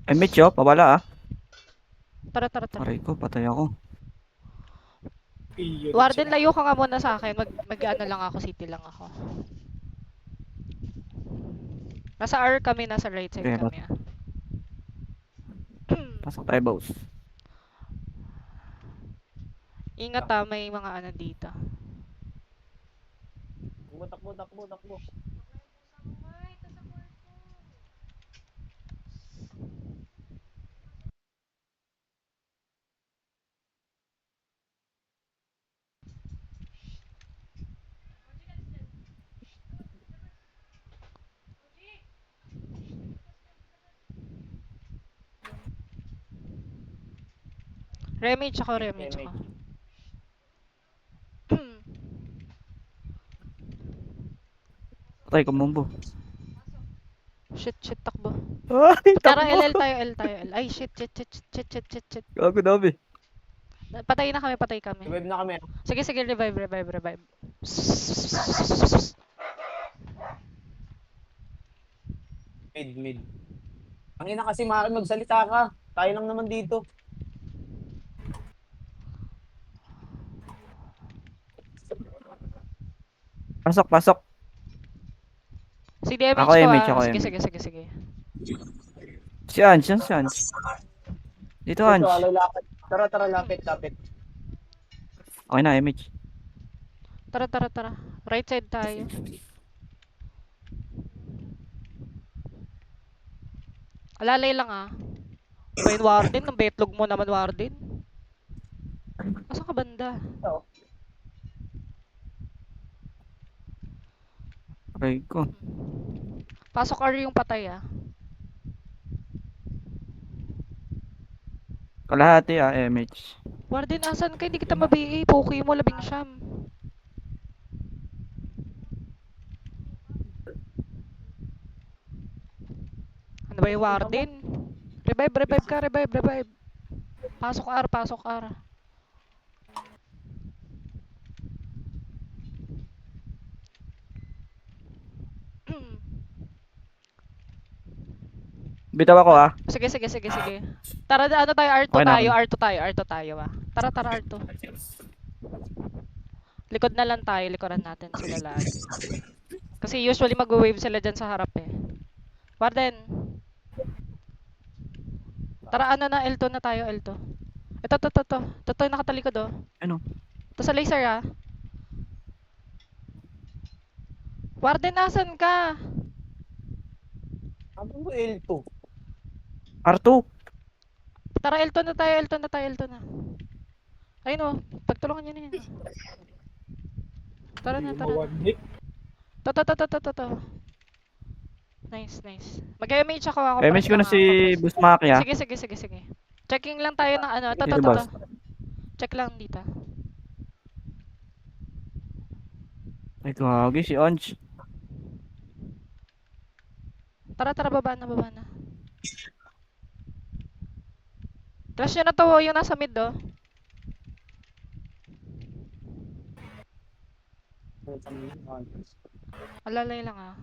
Ay, 6. Mitch, oh, pabala ah. Tara, tara, tara. Aray ko, patay ako. Unit Warden, sila. layo ka nga muna sa akin. Mag-ano lang ako, city lang ako. Nasa R kami, nasa right side Okay, kami ah. pasok tayo, boss. Ingat ah, may mga ano dito. Takbo, takbo, takbo. Remage ako, remage ako. Damage. Patay, kumumbo. Shit, shit, takbo. Ay, Tara, takbo! LL tayo, L tayo, L. Ay, shit, shit, shit, shit, shit, shit, shit. Gago dami. Patay na kami, patay kami. Revive na kami. Sige, sige, revive, revive, revive. Mid, mid. Ang ina kasi mahal magsalita ka. Tayo lang naman dito. Pasok, pasok. Si Ako, damage ko MH, ah. ako, Sige, sige, MH. sige, sige. Si Ange, yan si Ange. Dito, Dito, Ange. lapit. Tara, tara, lapit, lapit. Okay na, MH. Tara, tara, tara. Right side tayo. Alalay lang ah. Ba yung warden? Nung betlog mo naman warden. Asa ka banda? Oo. Aray ko. Pasok R yung patay ah. Kalahati ah, MH. Warden, asan ka? Hindi kita mabii. Poki mo, labing siyam. Ano ba yung warden? Revive, revive ka, revive, revive. Pasok R, pasok R. Bitaw ako ah. Sige, sige, sige, sige. Tara, ano tayo, R2 Okay na, okay tayo, na. R2 tayo, R2 tayo ah. Tara, tara, R2. Likod na lang tayo, likuran natin sila lagi. Kasi usually mag-wave sila dyan sa harap eh. Warden, tara ano na, L2 na tayo, L2. Ito, ito, ito, ito. Ito yung nakatalikod oh. Ano? Ito sa laser ah. Warden, nasan ka? Ano mo L2? R2. Tara, L2 na tayo, L2 na tayo, L2 na. Ayun oh, pagtulungan nyo na yun. Tara na, tara na. To, to, to, to, to, to, to. Nice, nice. Mag-MH ako MH press ko na lang si ako, press. Boss Maki ah. Sige, sige, sige, sige. Checking lang tayo ng ano. To, to, Dito, to, to. boss. Check lang dito. Ay, gagi si Ange. Tara, tara, baba na, baba na. Flash nyo na to, yung nasa mid oh. Alalay lang ah.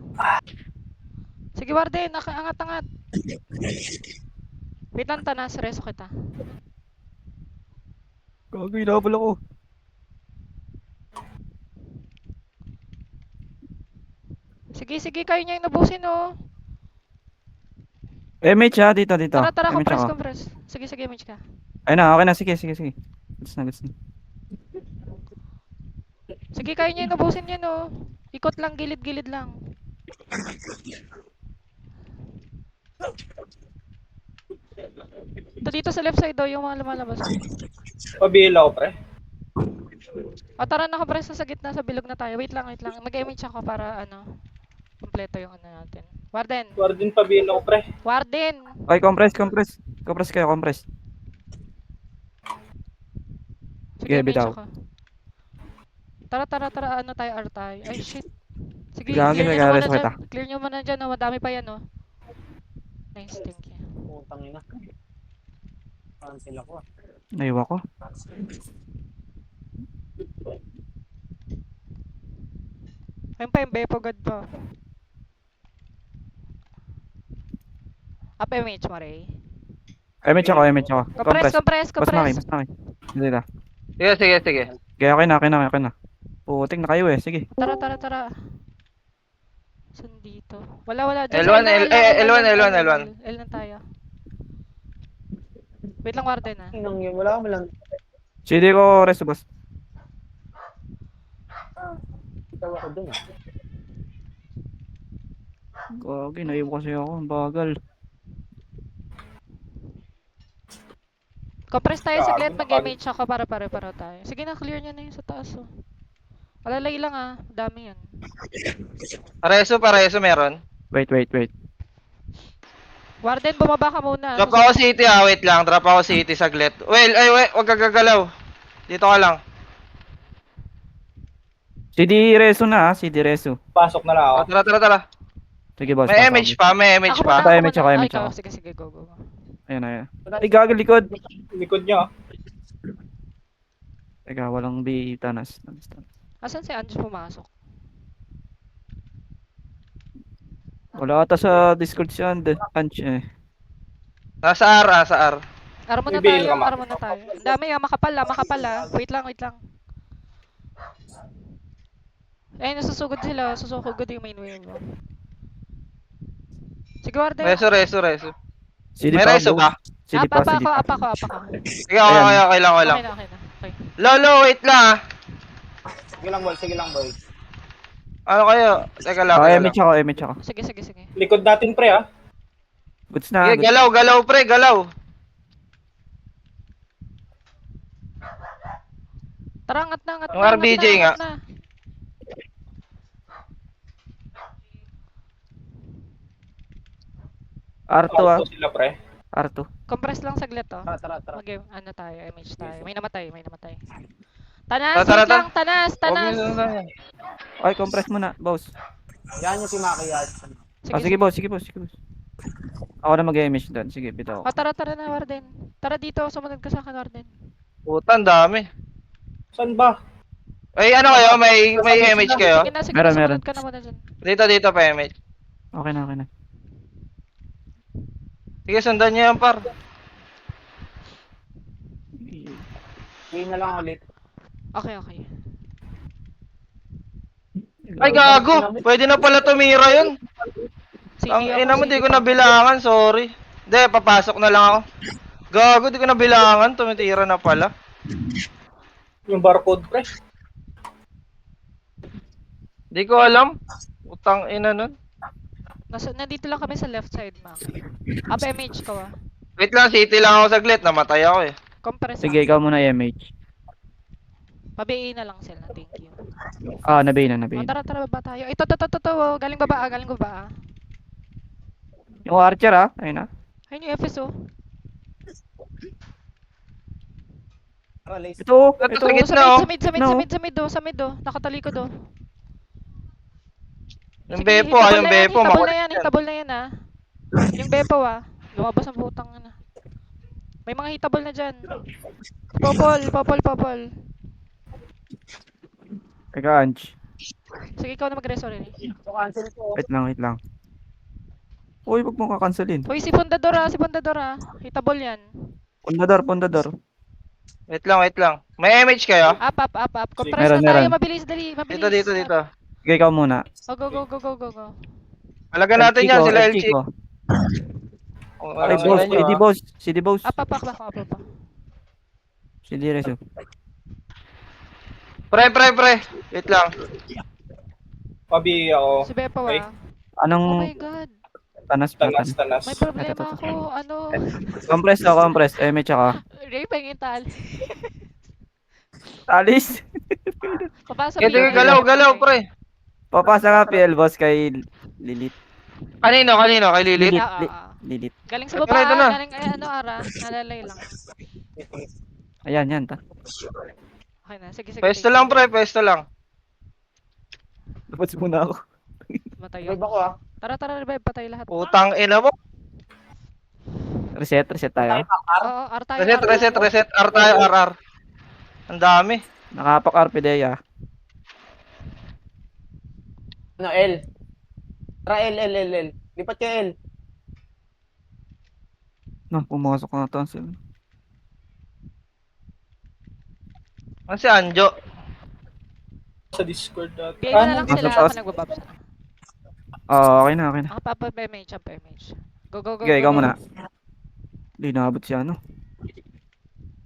Sige, Warden, angat-angat. Wait lang, tanas, reso kita. Gagi, inabol ako. Sige, sige, kayo niya yung nabusin oh. MH ah, dito, dito. Tara, tara, MH compress, ako. compress. Sige, sige, MH ka. Ayun na, okay na. Sige, sige, sige. Gusto na, gusto na. Sige, kayo niya yung nabusin yan oh. Ikot lang, gilid-gilid lang. Ito dito sa left side oh, yung mga lumalabas oh. Pabila ko, pre. O tara na, compress na sa gitna, sa bilog na tayo. Wait lang, wait lang. Mag-MH ako para ano, kompleto yung ano natin. Warden! Warden pabila ko, pre. Warden! Okay, compress, compress. Compress kayo, compress. Sige, Sige, MH bitaw. ako. Tara, tara, tara, ano tayo, R tayo. Ay, shit. Sige, Gagi, clear nyo na muna nag-areso dyan. kita. Clear nyo muna dyan, oh. Madami pa yan, oh. Nice, thank you. Putang ina. Cancel ako ah. Naiwa ko. Ayun pa yung Bepo God pa. Up MH mo, Ray. MH ako, MH ako. Compress, compress, Mas Maki, compress. mas Maki. Hindi na. Sige. Okay, okay na. Putik na kayo eh, sige. Tara, tara, tara. Saan dito? Wala. Diyan L1, sa L1, L1. L lang tayo. Wait lang, Warden ah. Nang yun, wala mo lang. CD ko, resto boss. Itawa ko dun ah. Gagi, naiwan kasi ako. Ang bagal. Compress tayo Gago, saglit, nakal- mag-MH ako para pare-pare tayo. Sige na, clear nyo na yung sa taas oh. Alalay lang ah, dami yan. Pareso meron. Wait. Warden, bumaba ka muna. Drop ako city wait lang. Drop ako city saglit. Wait, wag ka gagalaw. Dito ka lang. CD reso na CD reso. Pasok na lang ako. Tara. Sige boss. May pasok MH ako. pa, may MH Ako pa. muna, MH ako, Ay, MH ikaw. ako. Sige, go. Ayun. Ay, gagi, likod. Likod nyo ah. Teka, walang B tanas. Asan si Ange pumasok? Wala ata sa Discord si Anch eh. Nasa R. Armo na Bibil ka, tayo, ma. armo na tayo. Ang dami ah, makapal ah. Wait lang. Eh, nasusugod sila. Susugod yung main wave. Oh. Sige, Warden. Reso. CD May pa, reso boss. ba? CD pa. Apa ko. Sige, okay lang. Okay na. Okay. Lolo, wait lang ah. Sige lang boy. Ano kayo? Teka lang. MH ako. Sige. Likod natin pre ah. Goods na. Sige, galaw pre, galaw. Tara, angat na. Yung RBJ nga. Na. R2 ah. Pasok sila pre. R2. Compress lang saglit oh. Tara. Ano tayo, MH tayo. May namatay. Tanas, Tara. wait lang, tanas. Ay, compress muna, boss. Yan yung si Maki yan. Sige boss. Ako na mag-MH doon. Sige, bitaw ako. Oh, tara na, Warden. Tara dito, sumunod ka sa akin, Warden. Putan, dami. Saan ba? Ay, ano kayo? May MH kayo? Sige, Meron. sumunod ka na muna dyan. Dito pa MH. Okay na. Sige, sundan niyo yan, par. Hindi na lang ulit. Okay. Ay, gago! Pwede na pala tumira yun. Ang ina mo, di ko nabilangan, sorry. Hindi, papasok na lang ako. Gago, di ko nabilangan, tumitira na pala. Yung barcode pre. Di ko alam. Utang ina nun. Nandito lang kami sa left side, Mac. Apa MH ka ah. Wait lang, city lang ako saglit, namatay ako eh. Compress. Sige, ikaw muna MH. Pabiin na lang sila, thank you. Ah, nabay na. Oh, tara, baba tayo. Ito, oh. Galing baba. Yung Archer ah. Ayun na. Ayun yung FSO. Tara, lace. Ito. Sa gitna, oh. Sa mid, oh. Nakatalikod, oh. Yung Sige, Bepo yung Bepo. Hitable na yan, ah. Yung Bepo, ah. Lumabas ang putang, na. May mga hitable na dyan. Popol. Teka, Anch. Sige, ikaw na mag-resolve. So cancel ko. Wait lang. Uy, wag mo kakancelin. Uy, si Pundador, ah. Hitable yan. Pundador. Wait lang. May MH kayo? Up. Compress Meron, na tayo, meron. mabilis. Dito. Sige, ikaw muna. Oh, go. Alaga natin yan, sila LG LG. ko. Oh, Ay, ano boss. sila, CD boss. Up. CD reso. Pre. Wait lang. Pabi ako. Si Bepo, Okay. ah. Oh Anong my God. tanas. Tanas. May problema Ito. ako. Ano? Compress. MH ako. Ray, pahingin tal. Alis. Papasa Kaya sige, galaw, pre. Papasa nga PL boss kay Lilith. Kanino? Kay Lilit? Lilith. Galing sa Ito baba, na. galing Ara. Nalalay lang. Ayan, ta. Okay na, sige. Pwesto lang, pre. Pwesto lang. Dapat muna ako. Matay Revive ako. ako ah. Tara, revive. Patay lahat. Putang ina mo. Reset tayo. Oo, R tayo. Reset. R tayo, RR. Ang dami. Nakapak RPDea. Ano, L. Tara, L. Lipat ka L. No, pumasok na ata sila. Ano si Anjo? Sa Discord dati. PA mo na lang nasa sila, taas. ako nagbababs na. Okay na, okay na. Ako papa-MH, ang PMH. Go, go, go, Sige, go, ikaw go. muna. Hindi naabot si ano.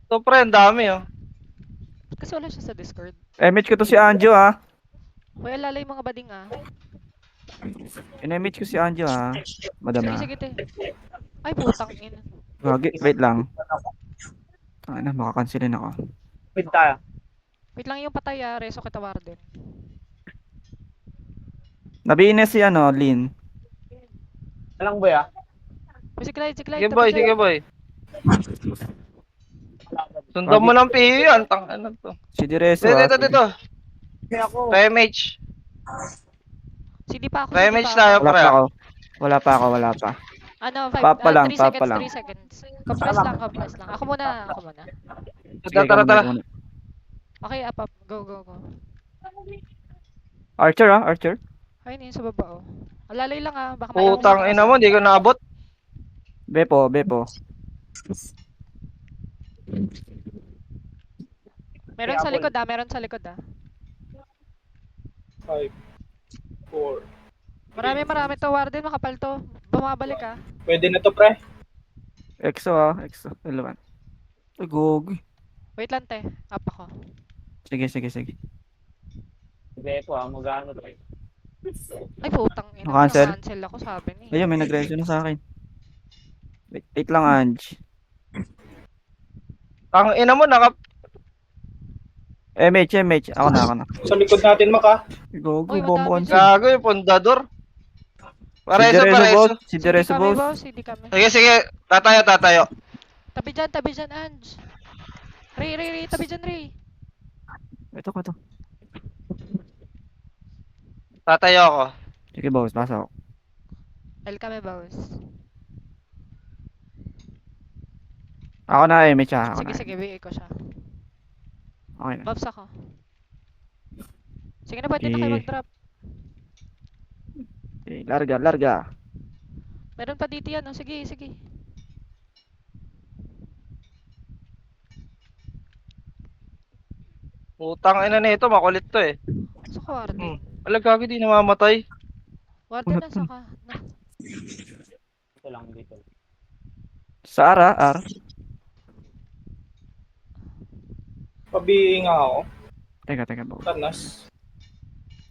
So, pre, ang dami, oh. Kasi wala siya sa Discord. MH ko to si Anjo ah. Hoy, alalay mga bading ah. In-MH ko si Anjo ah. Madam Sige, ah. sige, te. Ay, putang ina. Gagi, wait lang. Ano, makakansilin ako. Mid tayo. Wait lang yung patay ah, reso kita Warden. Nabihin si ano, Lin. Alang boy ah. Uy, si Clyde, Sige, boy, sige, boy. Sundan mo ng PE yan. Ano to? Si Direso Dito, ah. dito, dito. Kaya ako. PMH. CD pa ako, PMH CD pa tayo, ako. Wala pre. pa ako. Wala pa ako, wala pa. Ano, Papa lang, 3 papa seconds, lang. 3 seconds. Compress lang, compress lang. Ako muna, ako muna. Sige, Tara, ikaw tara, muna, tara. ikaw muna. Okay, up, up. Go, go, go. Archer ah, Archer. Ayun yun sa baba oh. Alalay lang ah, baka Putang ina mo, di ko naabot. Bepo, Bepo. Meron sa likod ah, meron sa likod ah. 5, 4. Marami to, Warden, makapal to. Bumabalik ah. Pwede na to, pre. EXO ah, EXO. Eleven. Ay, gogi. Wait lang te, up ako. Sige, sige, sige. Hindi po ah, magano to. Ay putang ina, Nakancel? cancel ako sabi ni. Ayun, may nag-reaction na sa akin. Wait lang, Ange. Ang ina mo, naka... MH, MH. Ako na. Sa likod natin, Maka. Gogo, Uy, bombo madami cancel. Gago yung pundador. Si Pareso, Direso, pareso. boss. Si Hindi Direso, kami boss. hindi kami. Sige, sige. Tatayo, tatayo. Tabi dyan, Ange. Ray, tabi dyan, Ray. Ito ko to. Tatayo ako. Sige, boss. Pasok. L kami, boss. Ako na, MH ah. Ako Sige, na. sige, BA ko siya. Okay na. Bobs ako. Sige na, pwede na kayo Eh. mag-drop. Okay, larga. Meron pa dito yan, oh. Sige, sige. Putang ina nito, makulit to eh. Nasa ka, Warden? Wala gago, di namamatay. Warden, Unat nasa nun. ka? Ito lang dito. Sa R ah, R. Pabihi nga ako. Teka, boss. Tanas.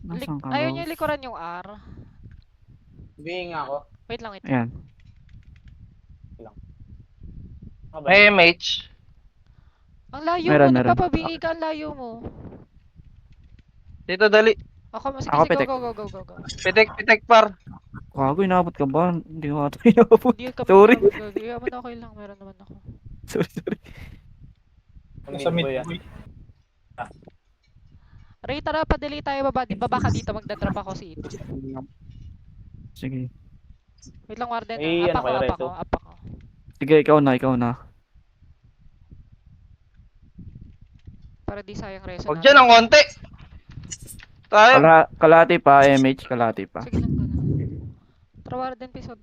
Nasaan ka, Ayaw boss? niyo likuran yung R. Bihing ako. Wait lang, wait lang. Ayan. Kabay. PMH. Ang layo Meron, mo, meron. nagpapabihi ka, ang layo mo. Dito, dali. Sige, Ako, sige, pitik. go. Pitek, par. Gago, inabot ka ba? Hindi ko ata inabot. Hindi ka Sorry. Hindi naman okay lang, meron naman ako. Sorry. Nasa mid, boy ah. boy. Ray, tara, padali tayo, baba ka dito, magdadrop ako si Ito. Sige. Wait lang, Warden, Eh, up ano kayo, Reto? ako. Sige, ikaw na. Para di sayang reso Huwag dyan, ang konti. Tayo. Kalati pa, MH, kalati pa. Sige lang, gano'n. Tara, Warden, pisod.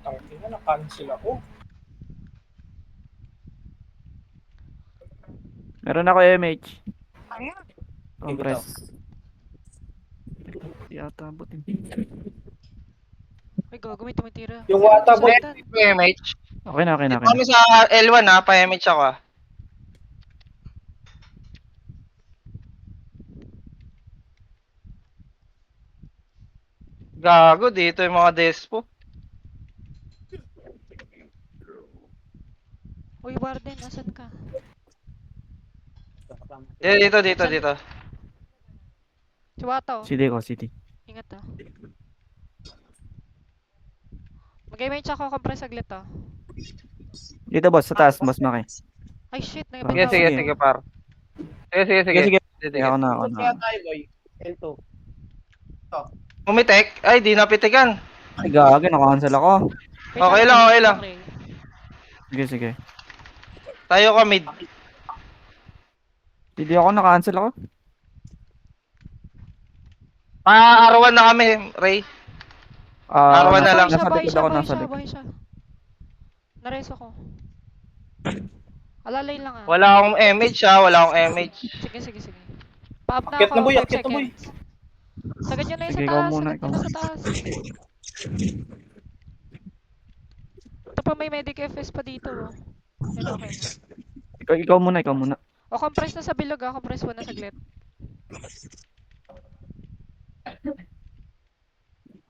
Tangina, na-cancel ako. Meron ako MH. Ikaw. Compress. Yata abutin. Ay, gago, may tumitira. Yung wata, boy. PMH. Okay na. Dito kami sa L1 ha, PMH ako ah. Gago, dito yung mga despo. Uy, Warden, nasan ka? Dito. Si Wato, City. ingat ah. Mag-image ako, compress saglit ah. Dito boss, sa taas, boss Maki. Ay shit, Sige, nagabitaw. sige, par. Sige. Sige. Sige. Ako na. Kaya tayo boy. L2. Pumitek? Ay, di napitikan. Ay, gagi, naka-cancel ako. Wait Okay lang. Ray. Sige. Tayo ka mid. Hindi ako, naka-cancel ako. Arawan na kami, Ray. R1 na lang. Nasa Buhay likod siya, ako, buhay nasa siya, likod. buhay siya. Nareso ko. Alalay lang ah. Wala akong MH wala akong MH. Sige, sige, sige. Pa-up na Akyat ako, na, boy, 5 akyat na, boy. seconds. Sagad nyo na yung Sige, sa ikaw taas, muna, sagad nyo ikaw na sa muna. taas. Ito pa may medic FS pa dito oh. Yan okay na. Ikaw muna, ikaw muna. O, compress na sa bilog ah, compress mo na saglit.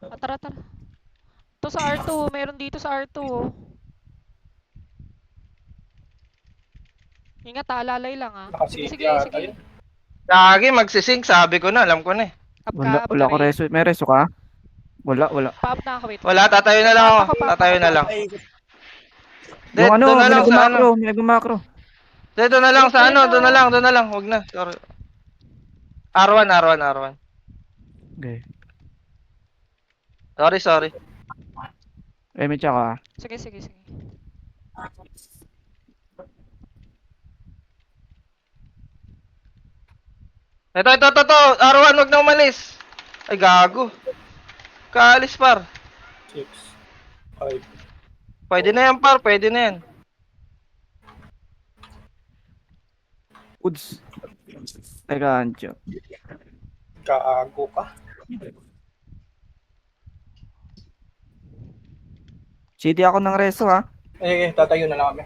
Ah, tara, tara. Ito sa R2, meron dito sa R2 oh. Ingat ah, lalay lang ah. Sige, Nakasiti sige, ata sige. yun. Lagi magsisync, sabi ko na, alam ko na eh. Up ka, Wala, up wala ka ko rin. reso. May reso ka? Wala. Pa-up na ako, wait. Wala, tatayo na lang Pa-up ako. ako, pa-up Tatayo ako, na lang. Ay, Yung ano, Doon na may lang sa ano. nagmamakro, may nagmamakro. Doon na lang sa Wait, ano, wait doon na lang. lang. Huwag na. Sorry. R1. Okay. Sorry. May tsaka. Sige, sige, sige. Ito. R1, huwag na umalis. Ay, gago. Kaalis, par. 6, 5. Pwede na yan, par. Pwede na yan. Uds. Teka, Ancho. Gago ka. City ako ng reso ha. Tatayo na lang kami.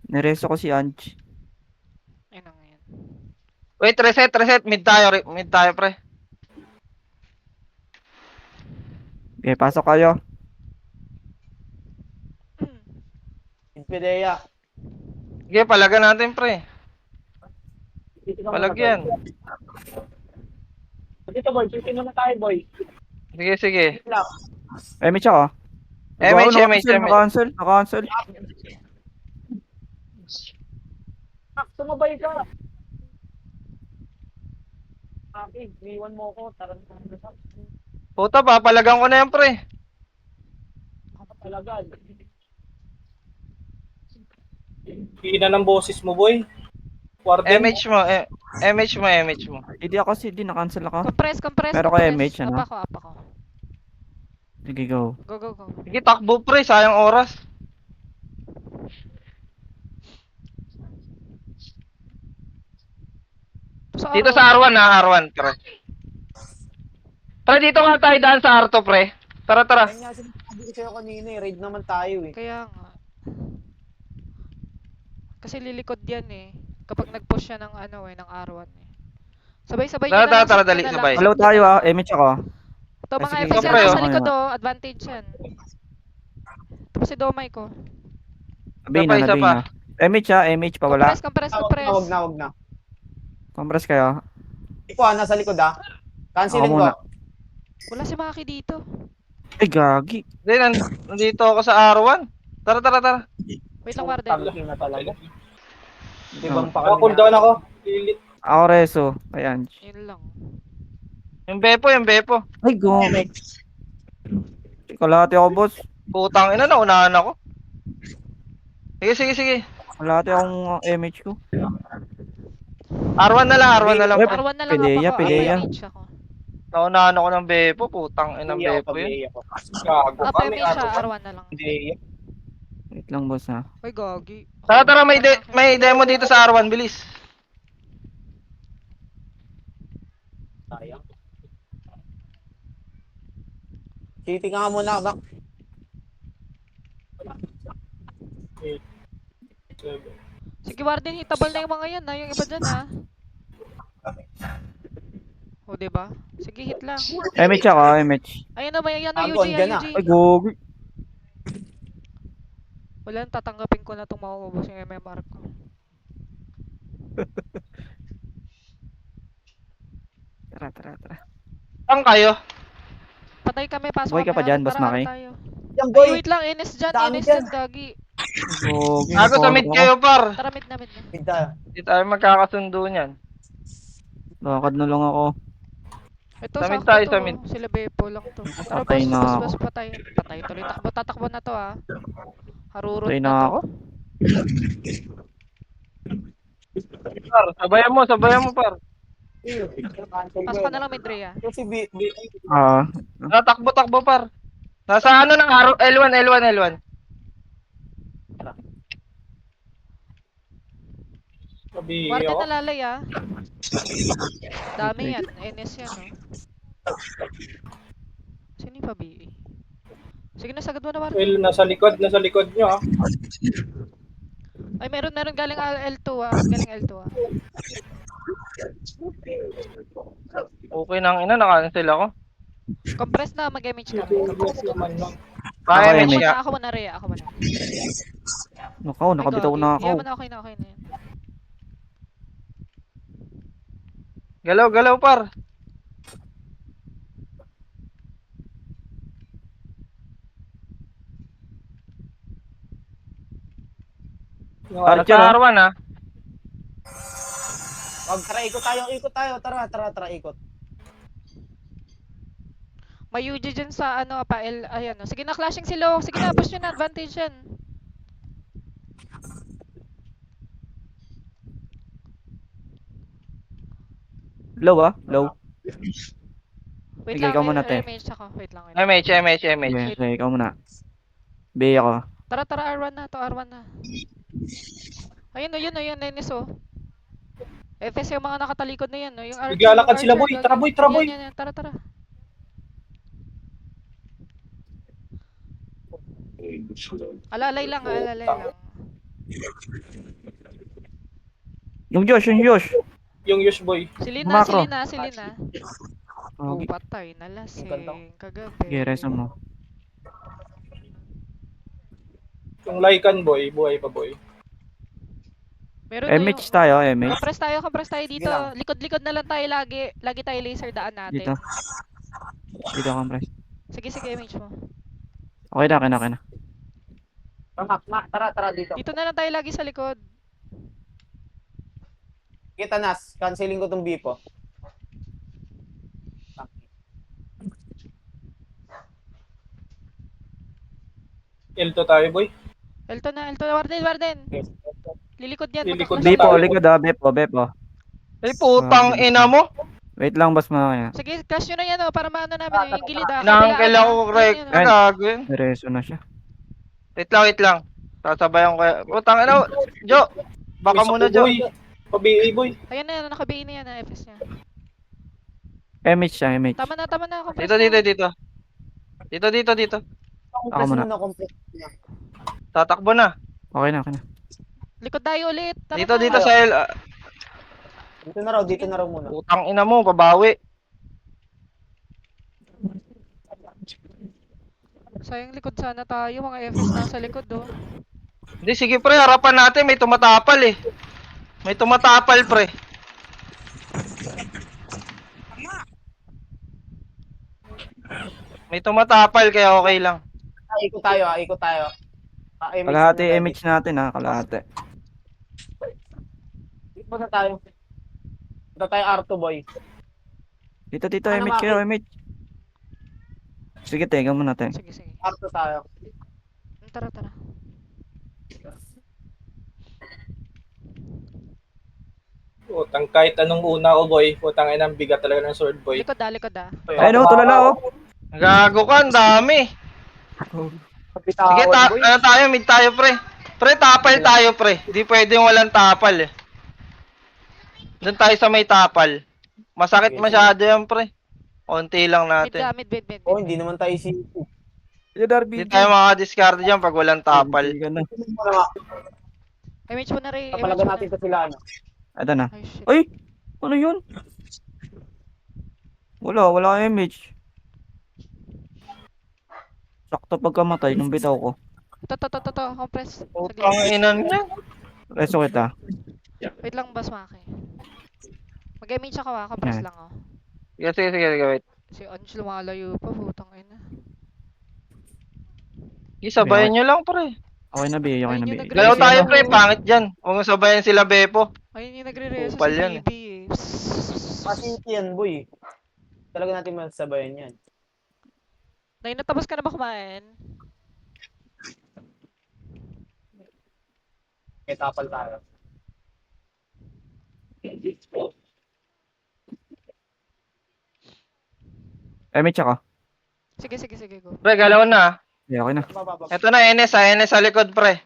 Nireso ko si Anch. Ayun na ngayon. Wait, reset. Mid tayo, pre. Okay, pasok kayo. Pidea. Sige, palagan natin, pre. Palagyan. Dito boy, chitin na tayo boy. Sige. May tsaka. Naka-cancel. Sumabay ka. Okay, iwan mo ko. Tara na Puta, papalagan ko na yan, pre. talaga. Hina ng boses mo, boy. Warden. MH mo. Hindi ako CD, na-cancel ako. Compress. Meron ko MH, ano? Up ako. Sige, go. Go. Sige, takbo, pre. Sayang oras. Dito sa R1, R1, pre. Pre, dito nga tayo daan sa R2, pre. Tara. Kaya nga sinasabi ko sa'yo kanina raid naman tayo eh. Kaya nga. Kasi lilikod yan eh. Kapag nag-push siya ng ng R1 eh. Sabay-sabay nyo na lang. Tara, sit dali, nyo na lang. sabay. Hello tayo ha. MH ako. Ito mga Sige, FS sige. yan nasa Okay, likod okay. oh. Advantage yan. Ito pa si Domay ko. Sabihin Isa pa. na. MH ha, MH pa wala. Compress. Wag na. Compress kayo. Ikaw nasa likod ah. Cancelin Ako ko. muna. Wala si Maki dito. Ay, gagi. Hindi, nandito ako sa R1. Tara. Wait lang, Warden. Tangin na talaga. Di bang pa Cool down ako. Lilit. Ako reso. Ayan. Yun lang. Yung Bepo. Ay, go. Kalahati ako, boss. Putang ina, naunahan ako. Sige. Kalahati akong MH ko. R1 na lang, pre. R1 na lang Pilea, up ako. Pilea. Up ako. Naunahan ako ng Bepo. Putang ina ng Bepo yun. Gago Up ka. May siya, R1. R1 na lang. Pidea. Wait lang, boss ha. Ay, gagi. Tara, may demo dito sa R1, bilis. Sayang. City nga muna. 7. Sige, Warden, hitable na yung mga yan ha. Yung iba dyan ha. O, diba? Sige, hit lang. MH ako, MH. Ayun na, may Tagon UG, ka na. UG. Ay, gogi. Wala, tatanggapin ko na itong makuubos yung MMR ko. Tara. Saan kayo? Patay kami, pasok Buhay ka kami. pa dyan, Tara, Boss Maki? tayo. Yan Ay, boy. wait lang, Ines dyan, Dami Ines dyan. dyan, gagi. Gogi. Ako sa mid kayo, par. Tara, mid na. Pinta. Hindi tayo magkakasundo niyan. Lakad na lang ako. Ito, Sa mid sakto tayo, to. sa mid. Sila Bepo lang to. Tara, Patay na ako. boss, patay. Patay tuloy. Tatakbo na to ha. Harurot Patay na na to. ako. Par, sabayan mo, par. Pasok ka na lang mid Rhea. Kasi Ah, Takbo par. Nasa ano ng L1, L1, L1. Sabi Warden ako. nalalay ah. Dami yan. NS yan oh. Sino yung pa-BA? Sige na, sagad mo na Warden. Well, nasa likod nyo ah. Ay, meron galing L2 ah. Galing L2 ah. Okay nang ina, naka-cancel ako. Compress na, mag-image ka. Yes naman nun. Kaya Ako, image image. nga. Ako muna Rhea, ako muna. nakaw, nakabitaw na ako. Iyaman na, okay na yan. Galaw, galaw par. Archer, Nasa ah. R1 ah. Tara, ikot tayo. Tara, ikot. May UG dyan sa ano pa L, ayan oh. Sige na, clashing sila. Sige na, push nyo na, advantage yan. Low ah, low. Wait Sige, lang, ikaw muna, te. image ako. Wait lang. MH. Sige, ikaw muna. B ako. Tara, R1 na to, R1 na. Ayun oh, yun, Dennis oh. FS yung mga nakatalikod na yan, no? Yung Archer, Naglalakad yung sila, Archer, boy. Tara, boy, tara, boy. Yan, tara. Alalay lang. Yung Josh. Yung Yush boy. Macro. Silina. Oh, Patay, nalasing, kagabi. sige, reso mo. Yung Lycan boy, buhay pa boy. Meron na MH tayo, MH. Compress tayo dito. Sige lang. Likod na lang tayo lagi. Lagi tayo laser daan natin. Dito, compress. Sige, image mo. Okay na. Tara dito. Dito na lang tayo lagi sa likod. Kita Nas, canceling ko tong Bipo. L2 tayo boy. Elto na, Warden. Lilikod yan. Lilikod magka-clash. Bepo, likod ah, Bepo. Ay putang ina mo. Wait lang, boss mga. Sige, clash nyo na yan para maano namin yung gilid ah. Inangkel ako correct. Yun, Ayun. Gago yun. Reso na siya. Wait lang. Sasabayan ko kaya. Putang ina. Jo. Baka Isa muna po, Jo. boy. Pa-BA boy. Ayan na, naka-BA na yan na FS niya. MH siya, MH. Tama na, compress Dito. na. Dito. Ako muna. Compress. Tatakbo na. Okay na. Likod tayo ulit. Tara Dito na. sa L. Dito na raw muna. Putang ina mo, babawi. Sayang likod sana tayo, mga FS nasa likod oh. Hindi, sige pre, harapan natin. May tumatapal eh. Pre. May tumatapal kaya okay lang. Ikot tayo. MH Kalahati muna tayo. MH natin ha, kalahati. Ikot na tayo. Punta tayo R2 boy. Dito, Ano, MH kayo, MH. Sige, teka muna natin. Sige. R2 tayo. Tara. Putang kahit anong una ko boy. Putang ina ang bigat talaga ng sword boy. Likod ah. Ayun o, tulala oh. Gago ka, ang dami. Sige, Bitawan, boy. ano tayo, mid tayo pre. Pre, tapal tayo pre. Di pwedeng walang tapal eh. Doon tayo sa may tapal. Masakit masyado yan pre. Konti lang natin. Mid. Oh, hindi naman tayo si Darby. Hindi tayo makadiscard dyan pag walang tapal. Image mo na rin. Kapalagan natin sa sila ano. Ito na. Ay, shit. Ay! Ano yun? Wala MH. Sakto pagkamatay nung bitaw ko. To, compress. Putang inan niya. Reso kita. Wait lang, boss Maki. Mag-image ako compress Yan. lang oh. Sige, wait. Si Ange lumalayo pa, putang ina. Sabayan nyo lang pre. Okay na, B. Ayun yung B. nag- Galaw Sige, tayo ano? pre, pangit dyan. Huwag mo sabayan sila Bepo. Ayun yung nagre-reso Kupal sa yan, eh. BB eh. Masinti yan boy. Talaga natin masabayan yan. Nay, natapos ka na ba kumain? May tapal tayo. MH ako. Sige, sige, sige, go. Pre, galaw na. Okay, okay na. Bababa. Ito na, NS sa likod, pre.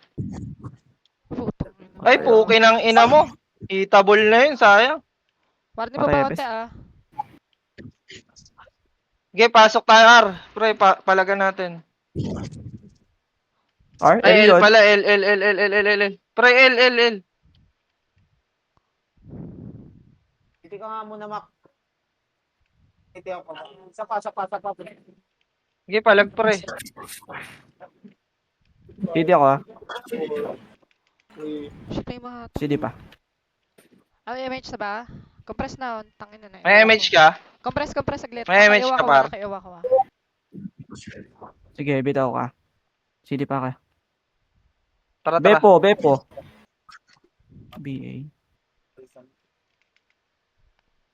Putang ina. Ay, puki ng ina mo. Itabol na yun, sayang. Warning mo Patay, pa Epes. konti ah. Sige, pasok tayo, R. Pre, palagan natin. R, L Ay, L yun. pala, L. Pre, L. Hindi ka nga muna, Mac. Hindi ako. Sapa. Sige, palag, pre. CD ako ah. Shit, may mga CD pa. May MH na ba? Compress na, tangin na. May MH ka? Compress saglit. May MH ka, par? Nakaiwa ko ah. Sige, bitaw ka. CD pa ka. Tara. Bepo. BA.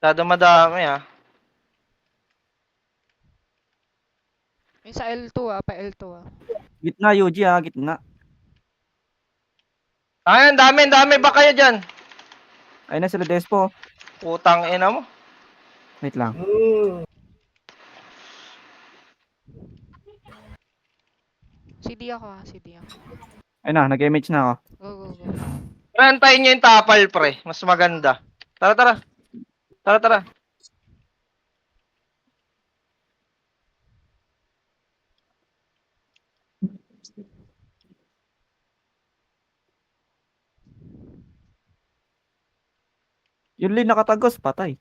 Dado madami, ah. Yung sa L2 ah, pa L2 ah. Gitna, UG ah, gitna. Ay, ang dami ba kayo dyan? Ayun na sila Despo. Putang ina mo. Wait lang. CD ako ah, CD ako. Ayun na, nag-MH na ako. Go. Pre, antayin nyo yung tapal, pre. Mas maganda. Tara. Yung Lin nakatagos, patay.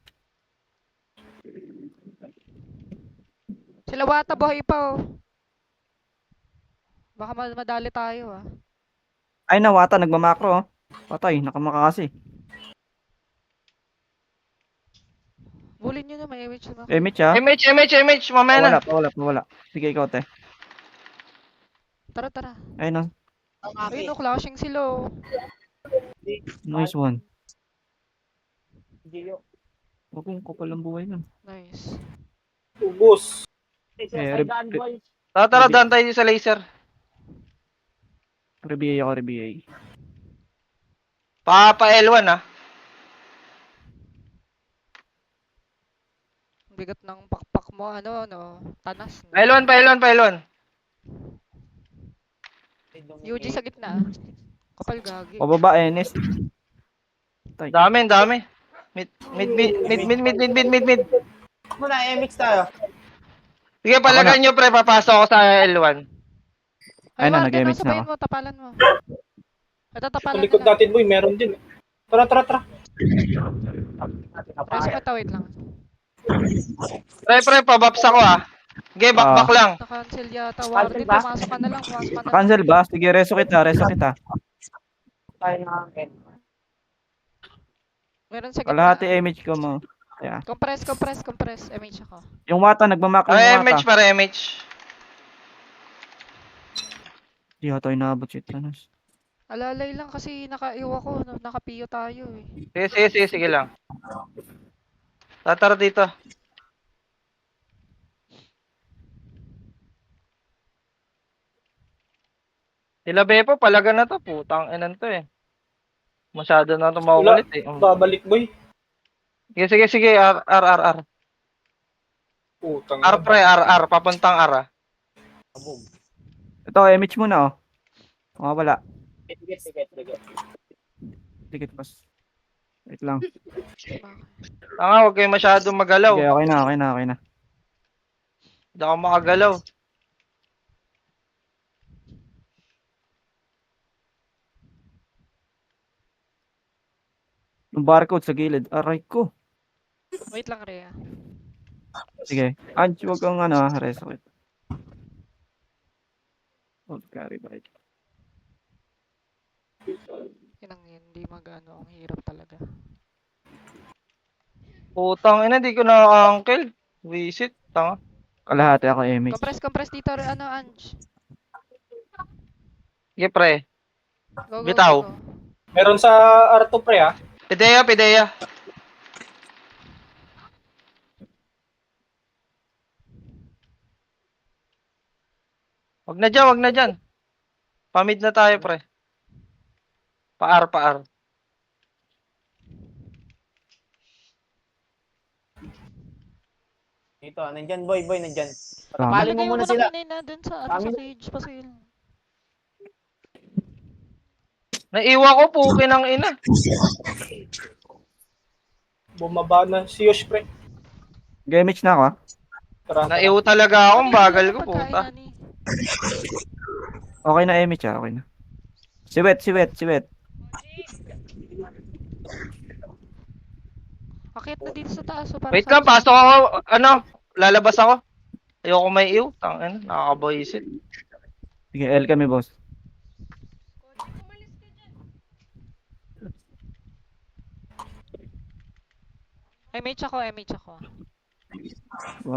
Sila Wata buhay pa oh. Baka madali tayo ah. Ay, nawata, nagmamakro oh. Patay, nakamakasi. Bulin nyo na, may MH na. MH ah. MH, mamaya na. Pawala. Sige, ikaw te. Tara. Ayun na. Ayun oh, clashing sila oh. Nice one. Gio. Huwag kong kapal ang buhay nun. Nice. Ubus. Tara, daan tayo sa laser. Rebia ako, rebia. Pa L1, ah. Bigat ng pakpak mo, ano, tanas. No? Pa L1. UG sa gitna. Kapal gagi. Pababa, Enes. Patay. Dami. Mid. Muna, MX tayo. Sige, palagan nyo, pre. Papasok ako sa L1. Ayun na, Martin, nag-MH na sabayin ako. mo, tapalan mo. Ito, Sa tapalan likod nila. natin, boy, meron din. Tara. Preso ka, wait lang. Pre, pababs ako, ah. Sige, back lang. Na-cancel yata. Warden, pumasok ka na lang. Cancel ba? Sige, reso kita. Tayo na akin. Meron sa gitna. Kalahati MH ko mo. Yeah. Compress. MH ako. Yung Wata, nagmamakro Ay, yung MH Wata. para MH. Di ako tayo naabot si Thanos. Alalay lang kasi nakaiwa ko. Nakapiyo tayo eh. Sige lang. Tara dito. Sila Bepo, palagan na to. Putang inan to eh. Masyado na ito maukulit eh. Babalik, boy. Sige. R. Putang R, pre. R. Papuntang R, ah. Ito, MH muna oh. Wala. Sige. Dikit pas. Wait lang. Tanga, huwag kayo masyado magalaw. Okay, okay na. Hindi ako makagalaw. Yung barcode sa gilid. Aray ko. Wait lang, Rhea. Sige. Anj, huwag kang reso kita. Hold carry by. Hindi magano. Ang hirap talaga. Putang ina, di ko na-uncle. Visit, tanga. Kalahati ako MH. Compress dito, Ange. Sige, pre. Go. Bitaw. Meron sa R2, pre, ah. Pideya. Wag na dyan. Pamid na tayo, pre. Pa-R. Dito, nandyan, boy, nandyan. Tama. Patapalin Palagay mo mo muna muna sila. kanina dun sa, ano, Dami sa na. cage pa sila. Naiwan ko, pukin ng ina. Bumaba na si Yosh, pre. Game na ako ah. Tara, tara. Naiwan talaga ako, ang bagal ko, Pagkain, puta. Nani. Okay na image ah, okay na. Si Wet. Akit na dito sa taas. So, para Wait sa lang, pasok ako. Ano? Lalabas ako. Ayoko may iw. Tangin, nakakaboisit. Sige, L kami boss. MH ako.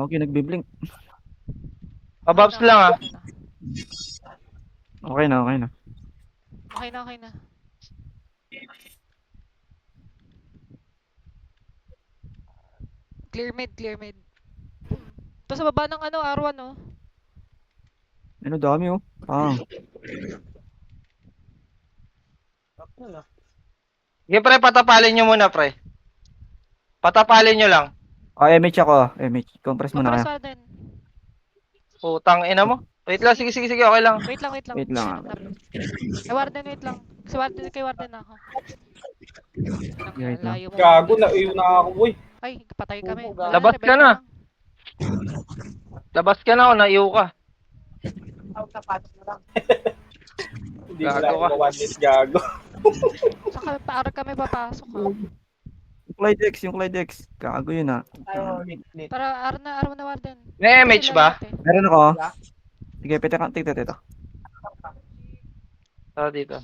Okay, nagbiblink. Pababs lang ah. Okay na. Okay na. Clear mid. Ito sa baba ng ano, R1, no? Ano dami oh. Ah, Sige pre, patapalin nyo muna pre. Patapalin nyo lang. MH ako ah. MH. Compress muna kaya. Compressor din. Putang ina mo. Wait lang, sige, okay lang. Wait lang. Wait lang ah. Warden, wait lang. Kay Warden ako. Wait lang. Layo mo. Gago, naiw na ako, boy. Ay, patay kami. Labas Wala, ka revive na. lang. Labas ka na o, naiw ka. Out na patos na lang. Hindi Gago sila ka. one hit, gago. Saka para kami papasok ha. Yung Clydex. Gago yun ah. Tayo, lit. Tara, R na Warden. May MH ba? Meron ako. Sige, pita ka. Tignan. Tara dito.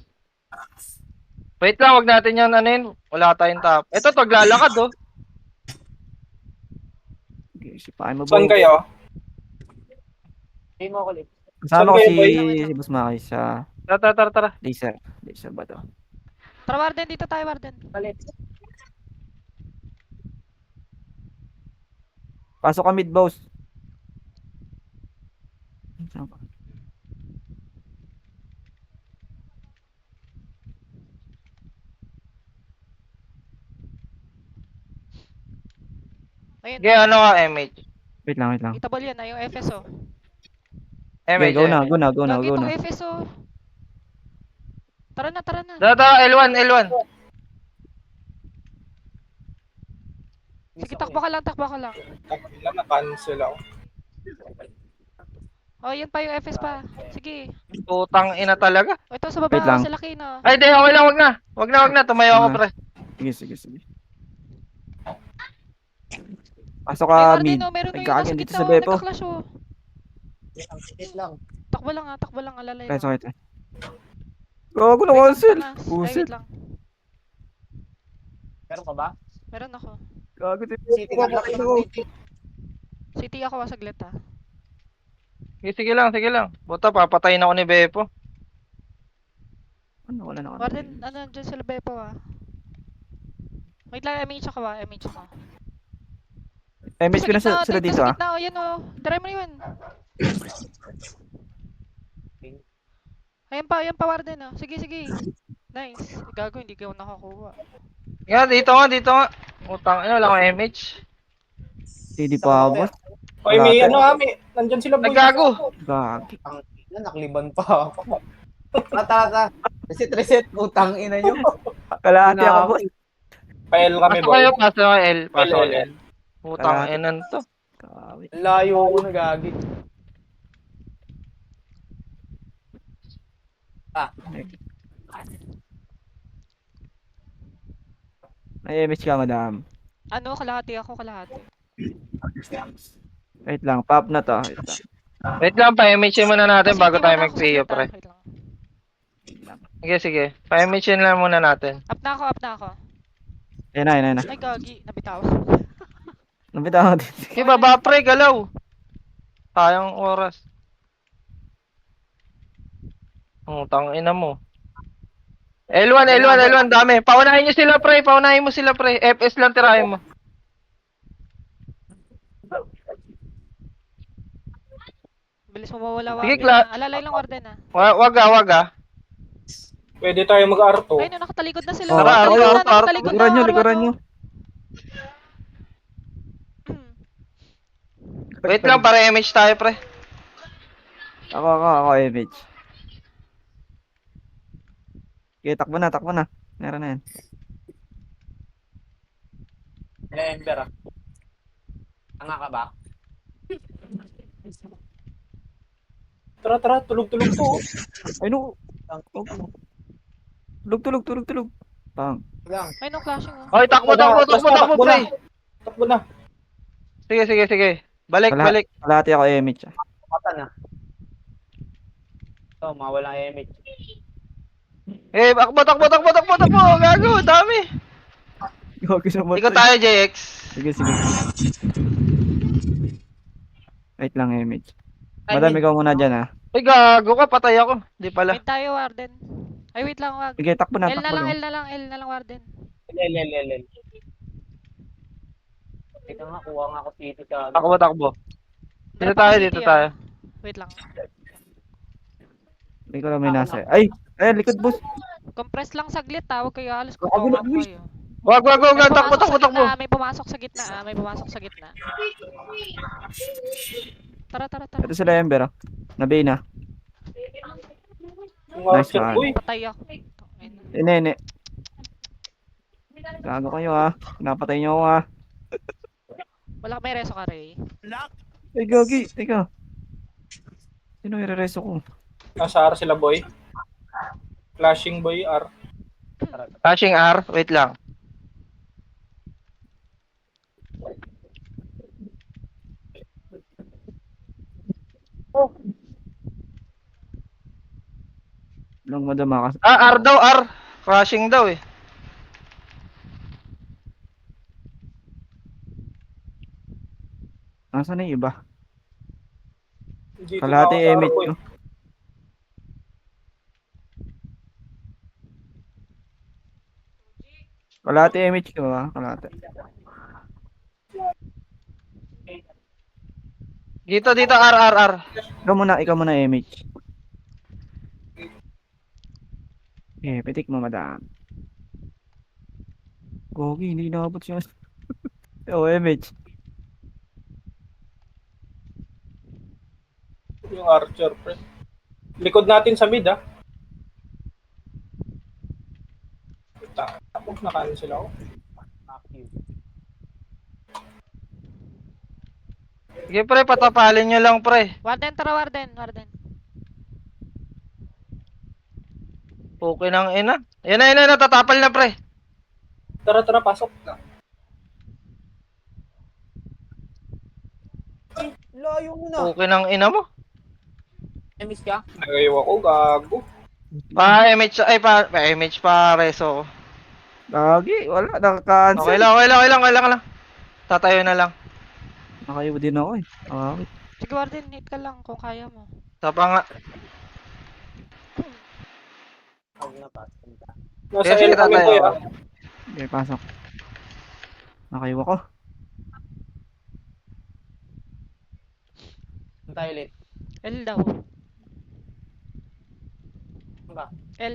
Wait lang, wag natin yan ano yun. Wala tayong top. Ito, taglalakad oh. Okay, sipain mo Saan boy. kayo? Hindi mo ako lit. Kasama ko Saan si kayo, boy? Boss Maki sa Tara. laser. Laser ba to? Tara Warden, dito tayo Warden. Palit. Pasok ka mid boss. Ayun. Sige, ano ka, MH? Wait lang. Itabol yan, yung FSO. Okay, MH, go na. Lagi Go itong na. FSO. Tara na. Tara, L1. Sige, takbo ka lang. Takila, na-cancel ako. Oh, yan pa yung FS pa. Sige. Putang ina talaga. O, ito sa Wait baba, lang. sila Kino. Ay, di, okay lang, wag na. Tumayo ako, pre. Sige. Pasok Ay, ka Warden, mid. oh, meron Ay, na yung nasa gagawin dito gitna, sa oh, Bepo. nagka-clash, oh. Lit lang. Takbo lang, alalay lang. Kaya. Gago na Wait lang, cancel. Tamas. Ay, Pusit. wait lang. Meron ka ba? Meron ako. Gago din. City ka lang. City ako saglit ha. Sige lang. Buta, papatayin ako ni Beppo. Ano, wala na. Warden, ano dyan sila Bepo ha. Wait lang, MH ako. MH ko na sila dito Sa ah. gitna, oh, yan oh. Try mo na yun. Ayan pa Warden oh. Sige. Nice. Gago, hindi ko nakakuha. Nga, dito nga. Utang, wala akong MH. Hindi pa ako boss. Oy, may ano ha, nandyan sila, boy. Naggago. Gagi. Nakliban pa ako. Tara. Reset. Utang ina nyo. Kalahati ako Ano? boss. Pael kami, Pasok boy. kayo, pasok kayo, L. Pasok L. kayo. Utang, inan to. Gago. Layo ko na gagi. May MH ka madam. Ano, kalahati ako. Wait lang, pop na to. Wait lang, pa-MH muna natin bago Sige, tayo muna ako mag-PO, saglit, pre. wait lang. Sige. Pa-MH lang muna natin. Up na ako. Ayan na. Ay, gagi. Nabitaw. Nabitaw ako din. Sige, baba, pre, galaw. Sayang oras. Utang, ina mo. L1, dami. Paunahin mo sila, pre. FS lang tirahin mo. Bilis mo mawala Sige, Warden. Alalay lang Warden ha. Wag ah. Pwede tayo mag-R2. Ay, no, nakatalikod na sila. Oh, Tara, Nakatalikod na. Likuran nyo, R1, oh. likuran nyo. Hmm. Wait lang, para MH tayo, pre. Ako, image. Okay, takbo na. Meron na yan. Ember ah. Tanga ka ba? Tara, tulog-tulog to. Oh. Ay, no. Tulog. Pang. Lang. Ay, no flashing oh. Oy, takbo, pre. Takbo na. Sige. Balik. Kalahati ako image. Mata na. So, mawala ang image. Eh, takbo. Gago, dami. Gagi naman Ikaw to, eh. tayo, JX. Sige. Wait lang, image. Madami ka muna dyan, ha. Ay, gago ka, patay ako. Di pala. Mid tayo, Warden. Ay, wait lang, wag. Sige, takbo na. L na lang, Warden. Lel. Teka nga, kuha nga ako dito sa... Takbo. Dito Drop ako tayo. CT, ah. Wait lang. Hindi ko lang may nasa. Ay, likod, boss. Compress lang saglit, ha. Huwag kayo alas ko. Gago na, boss. Wag, takbo. May pumasok sa gitna. Tara. Ito sila Ember, Nabay na. Yung Nice Archer, one. boy. Patay ako. Nene. Gago kayo, ha. Napatay niyo ako, ha. Wala may reso ka, Ray. Ay, gagi. Teka. Sino i-reso ko? Nasa R sila, boy. Flashing boy, R. Flashing R, wait lang. Lang madama ka. R daw, R. Crashing daw eh. Nasaan na yung iba? Dito Kalahati na ako sa R, image, boy. no? Kalahati image ko, ha. Kalahati. Dito, R. Ikaw muna image. Eh, pitik mo, madam. Gogi, hindi nakabot siya. Oh, image. Yung Archer, pre. Likod natin sa mid, ah. Tapos nakaano sila, oh. Sige pre, patapalin nyo lang pre. Warden, tara, Warden. Okay nang ina. Yan na, tatapal na pre. Tara, pasok. Layo mo na. Okay nang ina mo. Miss ka? Nagayaw ako, gago. Pa-MH, pa-MH pa reso. Gagi, wala. Nakaka-cancel. Okay lang. Tatayo na lang. Nakayo din ako, eh. Okay. Sige, Warden, hit ka lang kung kaya mo. Tapa nga. Nasa Sige, L kami, tatayo boy, ako. ah. Okay, pasok. Nakayo ako. Saan tayo ulit? L daw. Saan ba? L.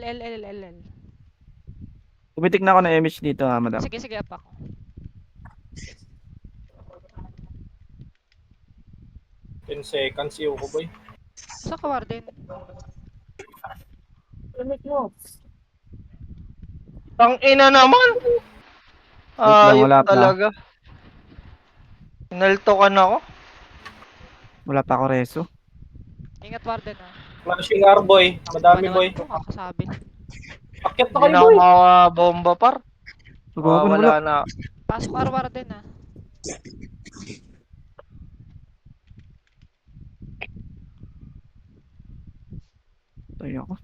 Tumitik na ako ng image dito, ha, madam. Sige, up ako. In seconds, iyo ko, boy. Saan ka, Warden? Image mo. Tang ina naman. lang, Ayop wala pa. talaga. Inaltokan ako. Wala pa ako reso. Ingat, Warden, ha. Flashing R, boy. Madami, boy. Ito, kakasabi. Akit na Hindi kayo, na ako boy. makabomba par. Gago na wala. Wala na. Pasok R, Warden, ha. Tayo ako.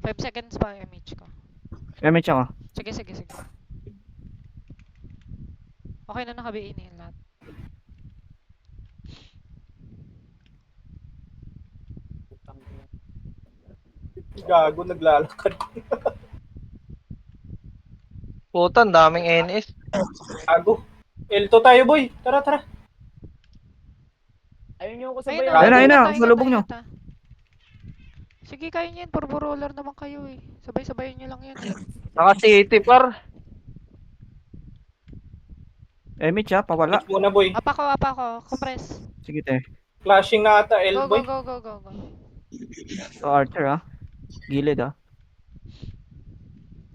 Five seconds pa MH ko. Image ako. Sige. Okay na nakabiin yung lahat. Gago, naglalakad. Putan, daming NS. Gago. L2 tayo, boy. Tara. Ayun yung ko sa Ayun bayan. Ayun na, ingat, salubong nyo. ingat, ha. Sige, kaya niyo yan. Purbo roller naman kayo eh. Sabay-sabayin niyo lang yan. Naka-city par. Mitch ha, pawala. Mitch muna, boy. Apa ko. Compress. Sige te. Flashing na ata, Go, boy. go. So Archer ha. Gilid ha.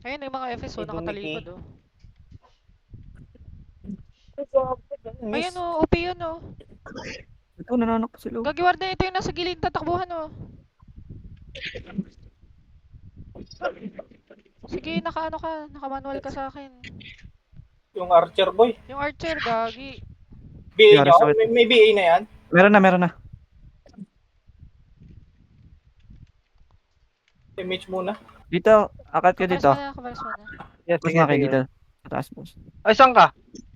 Ayun, yung mga FSO May nakatalikod oh. Miss. Ayun oh, OP yun oh. Ito, nananok pa sila. Gagiwar na ito yung nasa gilid tatakbuhan oh. Sige, naka-manual ka sa akin. Yung Archer, boy. Yung Archer, gagi. BA Yeah, niya. sorry. May BA na yan. Meron na. Si Mitch muna. Dito, akat ka dito. Compress mo na. Yes, Boss sige, Maki sige. dito. Sa taas, boss. Ay, saan ka?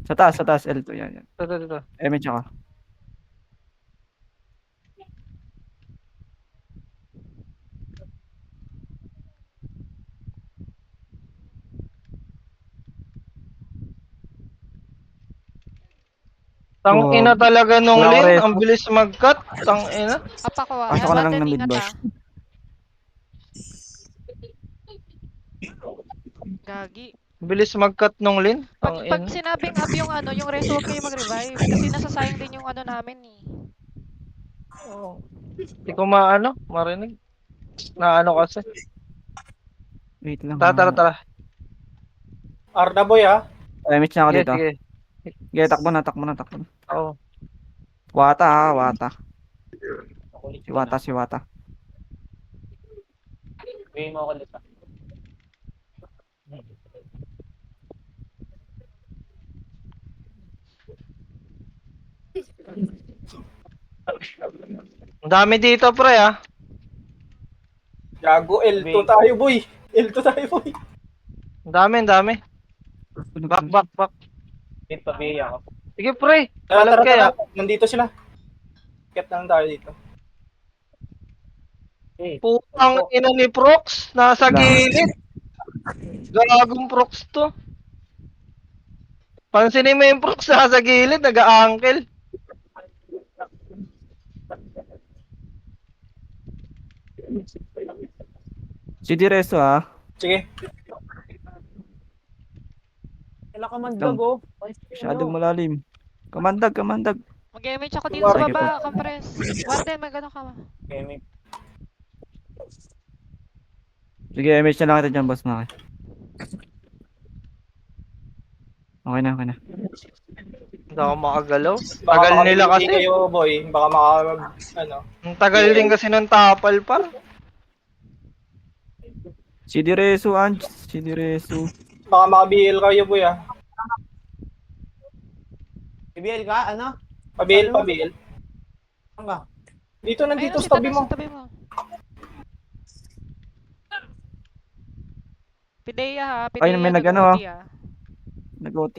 Sa taas, L2 yan. Dito. Mitch ako. Tang ina talaga nung Wala ko lane. resto. Ang bilis mag-cut. Tang ina. Apa ko ah. Pasok ka na lang Warden, ng mid, ingat, boss. ah. Gagi. Bilis mag-cut nung lane. Tang Pag ina. sinabing up yung ano, yung reso, huwag kayo mag-revive. Kasi nasasayang din yung ano namin eh. Hindi ko marinig. Na ano kasi. Wait lang. Tara. R na, boy, ha. Mitch na ako Sige, dito. sige. Sige, takbo na. Oo. Wata ha, Wata. Si Wata. Bigay mo ako ulit. Ang dami dito, pre, ah. Gago, L2 tayo, boy. L2 tayo, boy. Ang dami. Back. Wait, pabigay ako. Sige, pre. Tara, Balag kaya. Nandito sila. Ket lang tayo dito. Putang ina ni Prox. Nasa Wala. gilid. Gagong Prox to. Pansinin mo yung Prox nasa gilid. Nag-a-ankle. Si Direso ha. Sige. Kailan ka mandag, oh. Masyadong malalim. Kamandag. Mag-MH ako dito sa Sige baba, compress. Warden, magano ka. Okay, may Sige, Mitch na lang kita dyan, boss Maki. Okay na. Hindi ako makagalaw. Baka Tagal nila makabigay kasi. kayo, boy. Baka ano. Ang tagal din kasi ng tapal par. Si Direso. Baka maka-BL kayo, boy, ha. BBL ka, ano? Pa-BL. Saan ka? Dito, nandito, Ayun, sa tabi mo. Sa tabi mo. Pideya ha, Ay, Pideya may nag-ano, nag-OT, ah. Nag-OT.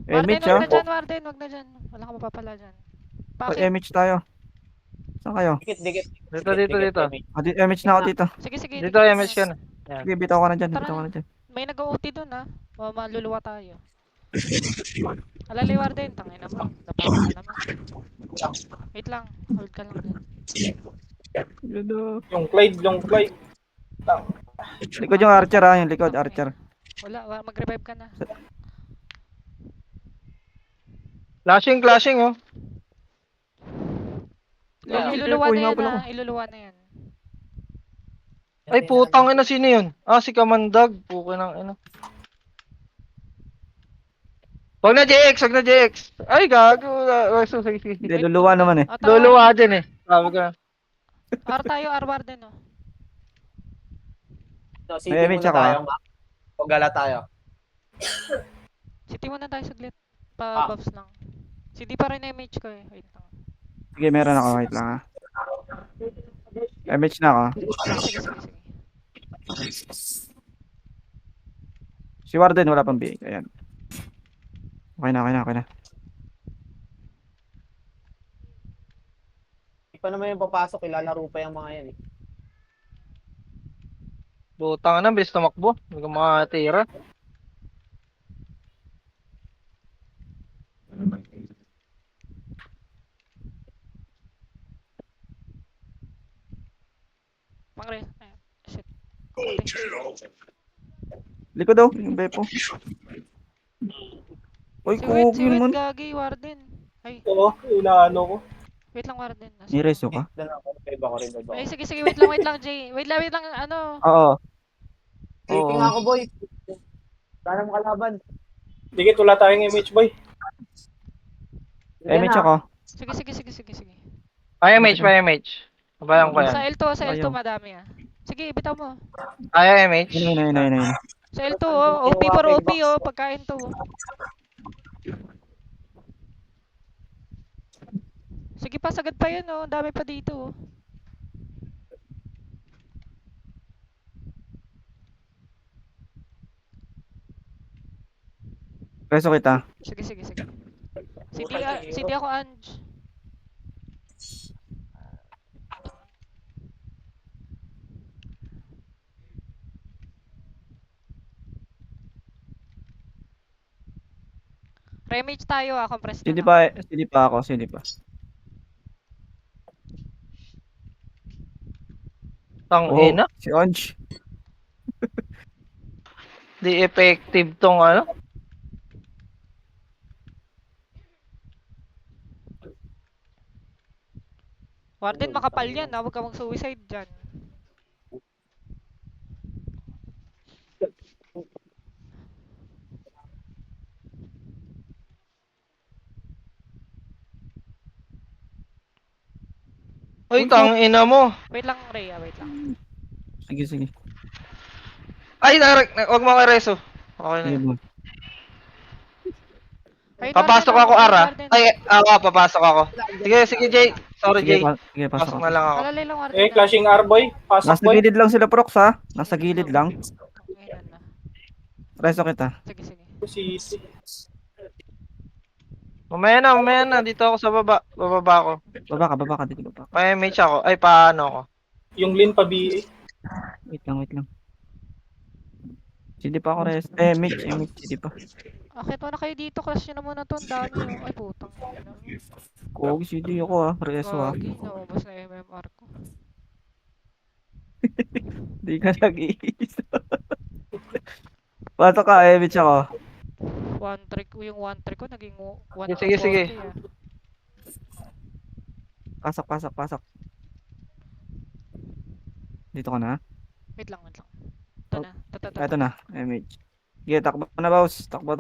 Warden, Mitch ha. Warden, wag na dyan. Wala ka mapapala dyan. Bakit? Mitch tayo. Saan kayo? Dikit. Dito. Mitch na ako dito. Sige. Dito, MH ka na. Sige, bitaw ka na dyan. Tara na. May nag-OT dun ha. O, maluluwa tayo. Alalay Warden, tangin naman. Napaka ka naman. Wait lang, hold ka lang dyan. Yung Clyde. Likod yung Archer ha. Yung likod, Archer. Wala, mag-revive ka na. Clashing, oh. Iluluwa na yan Hinabol ako. ha, iluluwa na yan. Ay, putang ina, sino yun? Ah, si Kamandag. Pukin ng ina. Wag na, JX. Ay, gago. Sige. Hindi, luluwa naman eh. O, tara, Luluwa din eh. Sabi ko na. R tayo, R Warden oh. So, city May muna image ako, tayo, ma. O gala tayo. City muna tayo saglit. Ah. Pa-buffs lang. CD pa rin MH ko eh. Wait lang. Sige, meron ako. Wait lang ha. Mitch na ako. Sige. Si Warden wala pang BA. Ayan. Okay na. Hindi pa naman yung papasok, ilalaro pa yung mga yan eh. Putang ina, bilis tumakbo. Hindi ko makatira. Pang-res. Ay, shit. Likod daw, yung Bepo. Uy, Si kugi Wait, naman. gagi, Warden. Ay, Oo, inaano ko. wait lang, Warden. Nasa Nireso ka? Doon ako, revive ako, revive ako. Ay, sige, wait lang, Jay. Wait lang, ano. Oo. Waiting Oo. ako, boy. Sana makalaban. Dikit, wala tayong image, boy. MH ako. Sige. Fire mage, fire mage. Sabayan ko yan. Sa L2 Ayaw. madami ah. Sige, bitaw mo. Ayaw MH. Ayun. Sa L2 oh, OP for OP oh, pagkain to. Sige pa, sagad pa yan oh, dami pa dito oh. Reso kita. Sige. CD ako Ange. Remage tayo ah, compress na CD lang. pa ako, CD pa. Tang Oh, ina. si Ange. Di effective tong ano. Warden, makapal yan ah, huwag ka mag-suicide dyan. Uy, tang ina mo. Wait lang, Rhea, wait lang. Sige. Ay, wag mo ko reso. Okay na. Sige, yun. boy. Ayun, Papasok Warden, ako, oh, Ara. Warden. Ay, papasok ako. Sige, Jay. Sorry, Jay. Sige, pasok Pasok ako. na lang ako. Malalay lang, Warden. Eh, clashing R, boy. Pasok, Nasa boy. gilid lang sila, Prox, ha? Nasa gilid lang. Ayan na. Reso kita. Sige. Si. Mamaya na. Dito ako sa baba. Bababa ako. Baba ka dito, baba ka. May mage ako. Ay, paano ako? Yung Lin pa BA. Wait lang. CD pa ako res. MH, CD pa. Akit mo na kayo dito, crush nyo na muna to, ang dami oh. Ay, putang. Kugi, CD ako, ha? Reso, ha? Gagi, naubos na MMR ko. Di ka nag-iisa. Pasok ka, MH ako. Yung one trick ko naging Sige. 140 ah. Pasok. Dito ka na? Wait lang. Ito na. Ito na, MH. Sige, takbo na, boss. Takbo.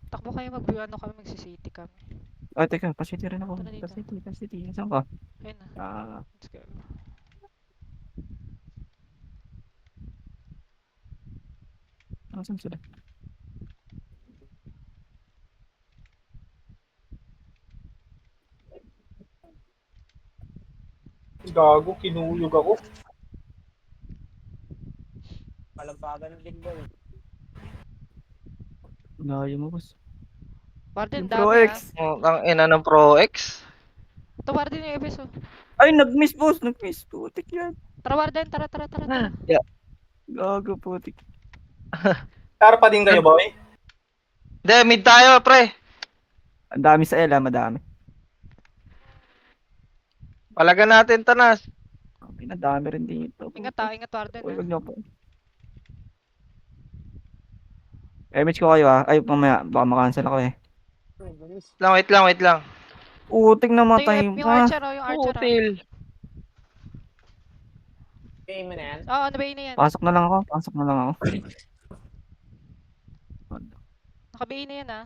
Takbo kayo ano kami, magsisiti kami. Ay, teka, pasiti rin ako. Ito na dito. Pasiti. Saan ka? Ayun na. Let's go. Saan sila? Gago, kinuyog ako. Palampagan din, boy. Layo mo, boss. Warden, Yung Pro dami X. Oh, ang ina ng Pro X. Ito Warden yung EBS oh. Ay, nag-miss, boss. Putik yan. Tara Warden, tara. Gago, putik. R pa din kayo, boy. Hindi, mid tayo, pre. Ang dami sa L, ha? Madami. Palagan natin, tanas. Pinadami rin dito. Ingat Warden Uy, ah. wag niyo po. MH ko kayo, ha? Ay, mamaya. Baka makancel ako, eh. Wait lang. Putik Ito namatay yung pa. Archer oh, yung Archer ah. Putil. Game mo na yan. Oo, ano ba yun na yan? Pasok na lang ako. Naka-BA na yan ah.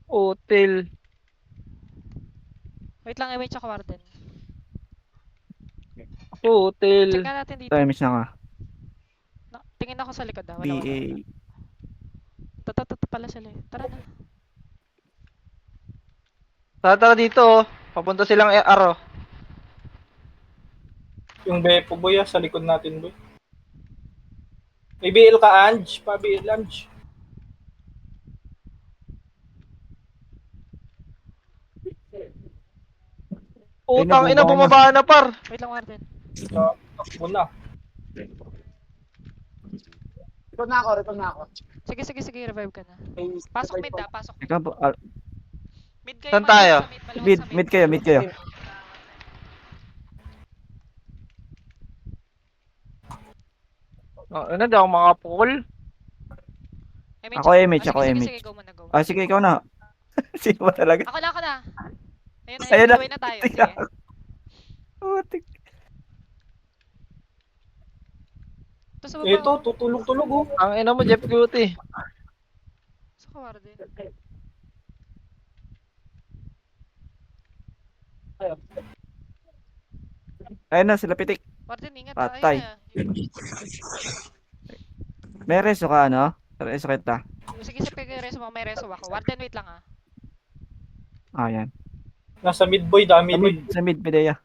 Putil. Wait lang, MH ako Warden. Putil. Check nga natin dito. Ito, MH na ka. Tingin ako sa likod ah. BA. Tata pala sila eh. Tara na. Tara dito, oh. Papunta silang AR, oh. Yung Bepo, boy, sa likod natin, boy. May BL ka, Ange. Pa-BL, Ange. Utang ina, bumaba na, par. Wait lang Warden. Takbo na. Return na ako. Sige, revive ka na. May- Pasok mid ah, pasok mid. Ikaw, Mid kayo, Saan tayo? maluwag sa mid. mid kayo. Ano, di ako makapukul. MH Ako MH, sige, ako sige, MH. sige, go muna, go. Ah, sige, ikaw na. Sino ba talaga? Ako na. Ayun na, Ayun na. away na tayo. Sige. Putik. Ito sa baba. Ito, tutulog-tulog oh. Ang ina mo, Jeff Guti. Sa kawarden. Ayun na, sila pitik. Warden, ingat Patay. Ayun na. May reso ka, ano? Reso kita. Sige, reso mo. May reso ako. Warden, wait lang ah. Ah, yan. Nasa mid-boy, dami boy. Sa mid, Pidea.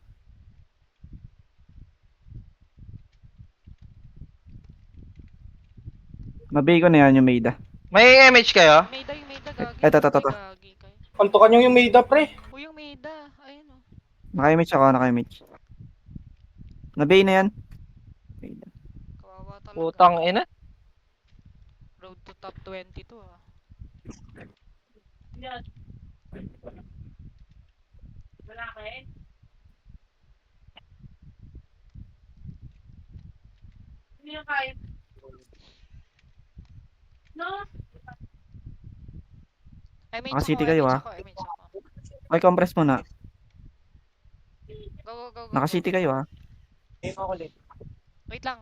Mabigo na yan yung Maida. May MH kayo? Mayda, gagi. Eto, eto, eto. Gagi kayo. Kantukan yung Mayda, pre. Yung Mayda. Ayun oh. Naka-image ako, naka-image. Nabay na yan. Maida. Kawawa talaga. Putang ina. Road to top 22 ah. Naka-city kayo, ah. MH ako. Okay, compress muna. Go. Naka-city kayo, ha. Game ako ulit. Wait lang.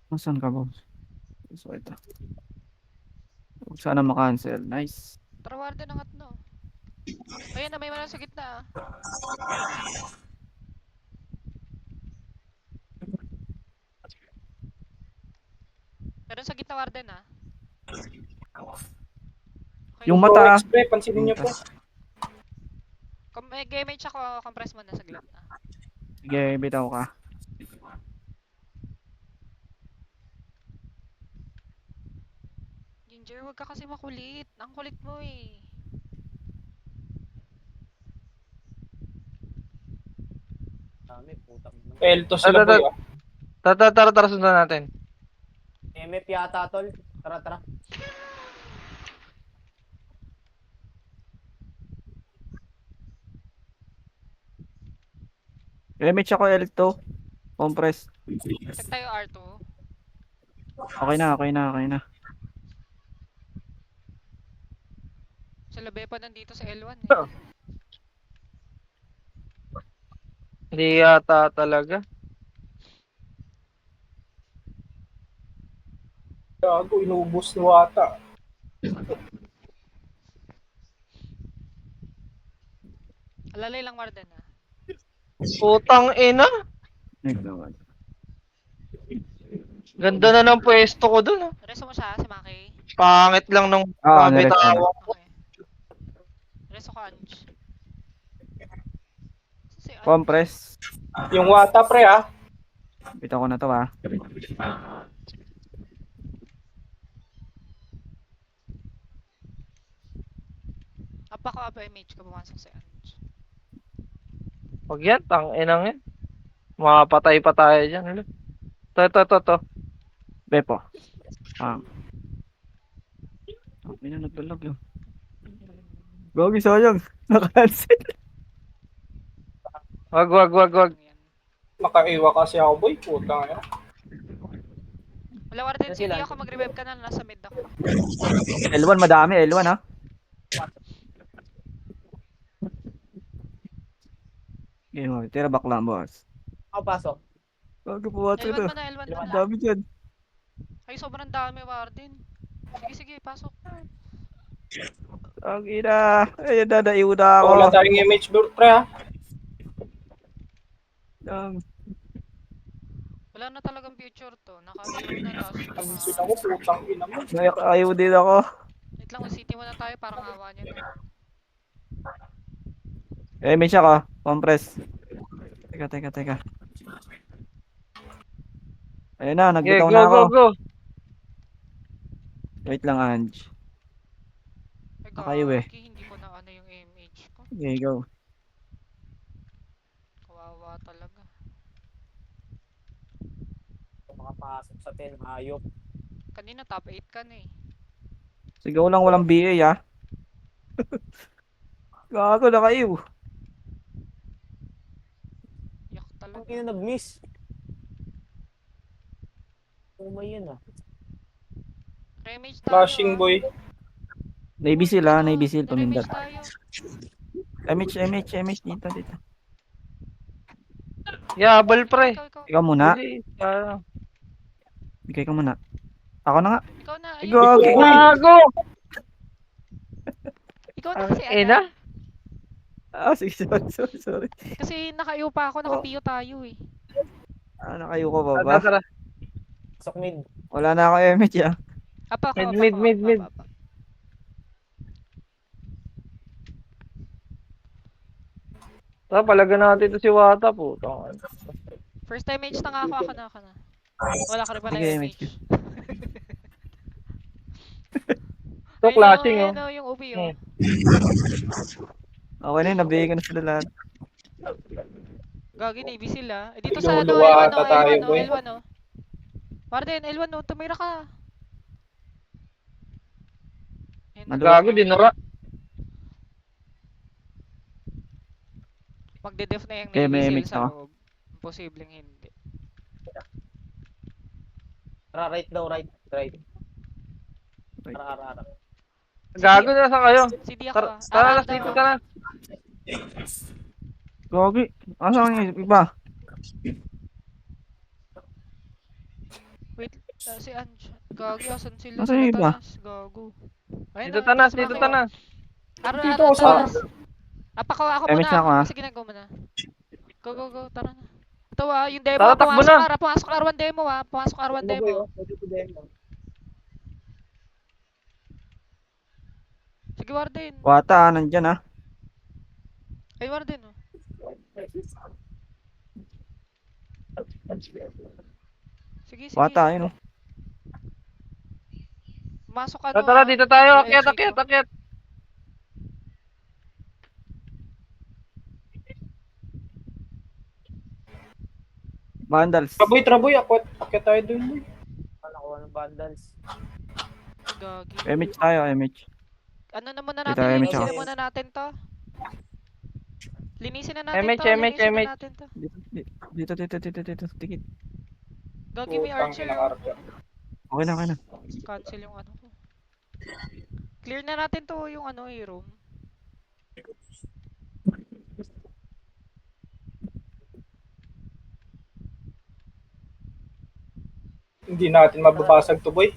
Nasaan ka, boss? So, ito. Huwag sana makancel. Nice. Tara warden angat no. Ayun na, may mana sa gitna ah. Meron sa gitna warden ah. Okay. Yung mata, ah. Pre, pansinin niyo po. May game ako, compress mo na sa gitna. Sige, bitaw ka. Ginger, wag ka kasi makulit. Ang kulit mo eh. Dami, putang. L2 sila boy ah. Tara, sundan natin. MF yata, tol. Tara. Image ako L2. Compress. Check tayo R2. Okay na. Sila Bepa nandito sa L1 eh. Hindi yata talaga. Gago, inubos ni Wata. Alalay lang warden ah. Putang ina. Naglawan. Ganda na ng pwesto ko dun. Oh. Reso mo siya, si Maki. Pangit lang nung Niresto na. bitawan. Okay. Reso ka, Ange. Si Ange. Compress. Yung Wata, pre ah. Bitaw ko na to, ha. Apa image ko pumasok si Ange. Pag yan, tang inang yan. Makapatay pa tayo dyan. Ano? To. Bepo. May na naglalag yun. Gogi, sayang. Nakancel. Wag. Yan. Makaiwa kasi ako boy. Putang ina. Wala warden, Sige sige lang. ako mag-revive ka na, nasa mid ako. L1, madami. L1, ha. Game over. Tira back lang, boss. Ako pasok. Gogi, puwat L1 ito. mo na, L1 mo Ang na. dami dyan. Ay, sobrang dami warden. Sige, pasok. Ang ina. Ayun na, naiuna ako. Wala tayong image bro, pre ah. Wala na talagang future to. Naka-view na Ang tapos. sila ko, putang ina mo. Ayaw din ako. Wait lang, city muna tayo, parang awa niya na. May siya ka. Compress. Teka. Ayun na, Okay, nagbitaw na ako. go. Wait lang, Ange. Ay, Nakayo eh. gagi, hindi ko na ano yung image ko. Okay, go. Kawawa talaga. makapasok sa 10, hayop. Kanina top 8 ka na eh. Sigaw lang walang BA ah. Gago na kayo. Yak talaga. Ang ina nag-miss. Umay yan ah. Remage tayo. Flashing boy. Navy Seal ah, Navy Seal Remage tuminda. tayo. MH dito. Yabal pre. Ikaw. Ikaw muna. Bilis. Bigay ka muna. Ako na nga. Ikaw na. Ayun. Gago. Gago! Ikaw na kasi Ina? Ah, sige, sorry. Kasi nakaiyo pa ako, nakapiyo tayo eh. Ah, nakayo ko ba ba? Tara. Pasok mid. Wala na ako MH ah. Apa ako, Mid. apa. Tara, palagan natin ito si Wata po. First time mage na nga ako na. Wala ka rin pala Sige, yung mage mage. Ito, flashing oh. Ayun yung UP oh. Okay na yun, nabigay ko na sila lahat. Gagi, Navy sila. Eh, dito sa ano, Luluwa L1 ata tayo, oh, boy. L1 oh. Warden, L1 oh, tumira ka. Ayun, Gago, dinura. magde-def na yung Okay, Navy may seal mix sa ako. loob. Posibleng hindi. Tara, right daw, right. Ara. Gago na sa kayo. CD ako Tara, ah. tara, Aral last daw, dito ah. ka na. Gagi. Asan yung iba? Wait, si Anj. Gagi, asan sila? Nasaan yung iba? Tanas. Gago. Ayun Dito na, tanas, sa dito bahay. tanas. Dito ako sa- Tanas. Ako MH muna. na ako, ah. Sige na, go muna. Go, tara na. Ito yung demo, Tara, takbo na. pumasok R1 demo pumasok R1 demo. Sige, Warden. Wata, nandyan ah. Ay, Warden oh. Sige. Wata, yun oh. Masok Tara, dito tayo. Akyat. Vandals. Traboy. Akyat tayo dun, boy. Nakuha ng bundles. Gagi. MH tayo, MH. Ano na muna Dito, natin, MH linisin ako. na muna natin to. Linisin na natin MH, to, linisin na MH. natin to. Dito. Tikit. Gagi, may Putang archer ina, oh. Archer. Okay na. Cancel yung ano ko. Clear na natin to yung ano room. Hindi natin mababasag to, boy.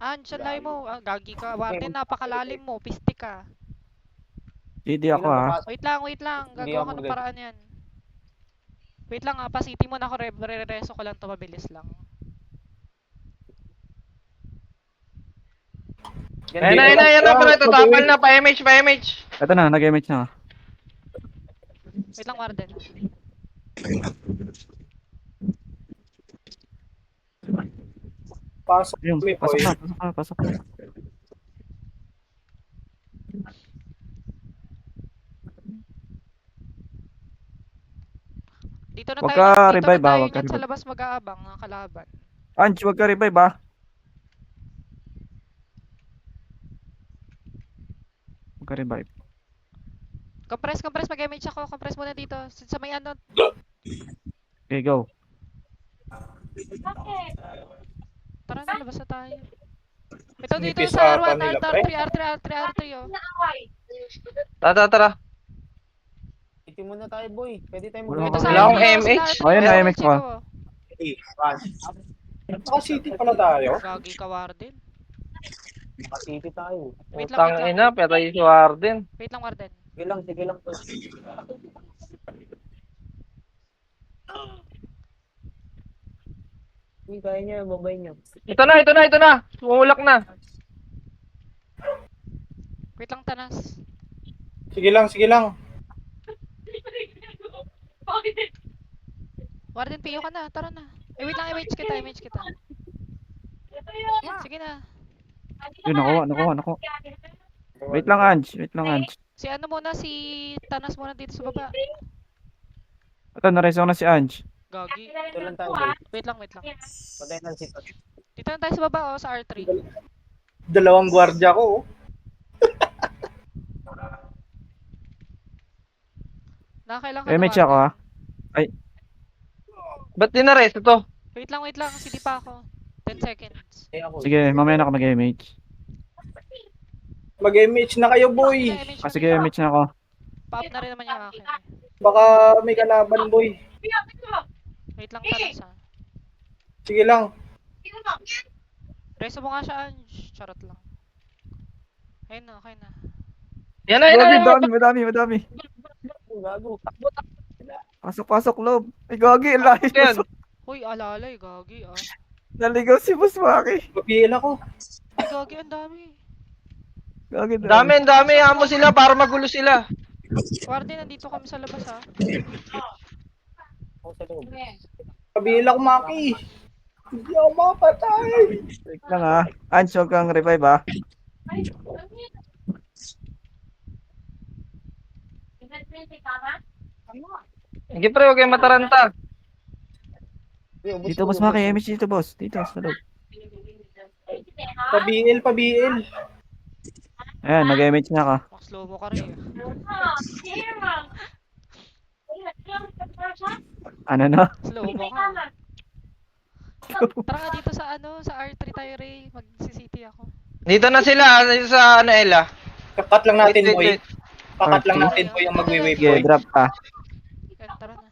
Andiyan lang mo. Gagi ka. Warden, napakalalim mo. Pistik ka. GD ako ah. Wait lang. Hindi Gagawa ako ka ng good. paraan yan. Wait lang pasiti mo na ako. Re-reso ko lang to. Mabilis lang. Ayun na, pre. Tatapal na. Pa-MH. Ito na, nag-MH na. Wait lang, Warden. Pasok Ayun, kami, boy. pasok na. Dito na Wag tayo. ka Dito revive, na tayo wag ka dyan sa revive. labas mag-aabang ng kalaban. Ange, wag ka revive ah. Wag ka revive. Compress. Mag-MH ako. Compress muna dito. Sa may ano. Okay, go. Tara na, labas na tayo. Ito dito Nipis sa ata R1, nila, R3 oh. Tara. Iti muna tayo, boy. Pwede tayo Wala Ito akong sa Wala akong R3, MH. sa Oh, yun na, R3, MH ko. oh. Naka-city pala tayo. Gagi ka, Warden. Makasiti tayo. Wait lang. Putang ina, patay si Warden. Wait lang, Warden. Sige lang. Hindi, kaya niya, babay niya. Ito na. Sumulak na. Wait lang, Tanas. Sige lang. Warden, piyo ka na. Tara na. Wait lang, MH kita. Sige na. Yun, nakuha. Wait lang, Ange. Wait lang, Ange. Si ano muna, si Tanas muna dito sa baba. Ito, nareso na si Ange. Gagi. Dito lang tayo, boy. Wait lang, wait lang. Patay lang si Tot. Dito na tayo sa baba, oh, sa R3. Dalawang gwardiya ko. Oh. Nakakailan ka Eh, na, may check ako, Warden. Ba't di na-rest ito? Wait lang. Hindi pa ako. 10 seconds. Eh, ako. Sige, mamaya na ako mag-MH. Mag-MH na kayo, boy. Ah, sige, MH na ako. Pa-up na rin naman yung akin. Baka may kalaban, boy. Wait lang Tanas, ha. Sige lang. Reso mo nga siya, Ange. Charot lang. Ayun na, okay na. Yan na, yan na, Gagi, yan na. madami. Gago. Pasok, loob. Ay, gagi, lahi. Yan. Hoy, alalay, gagi, ah. Naligaw si Boss Maki. Mapil ako. Ay, gagi, ang dami. Gagi, Dami, ang dami. Amo sila para magulo sila. Warden, nandito kami sa labas, ha. Ako sa loob. Mapil ako, Maki. Hindi ako mapatay. Wait lang, ha. Ange, huwag kang revive, ha. Sige pre, huwag kayong mataranta. Dito, Boss Maki. MH dito, boss. Dito, sa loob. Pabil. Ayan, nag-MH na ako. Max slow mo ka rin, Ano na? Slow mo ka. Tara nga dito sa sa R3 tayo, Ray. Mag-CCT ako. Dito na sila, dito sa ano, Ella. Kakat lang natin, Wait, boy. wait. Kakat lang natin, boy, yung magwi-wave, Sige, boy. drop ka. Yan, tara na.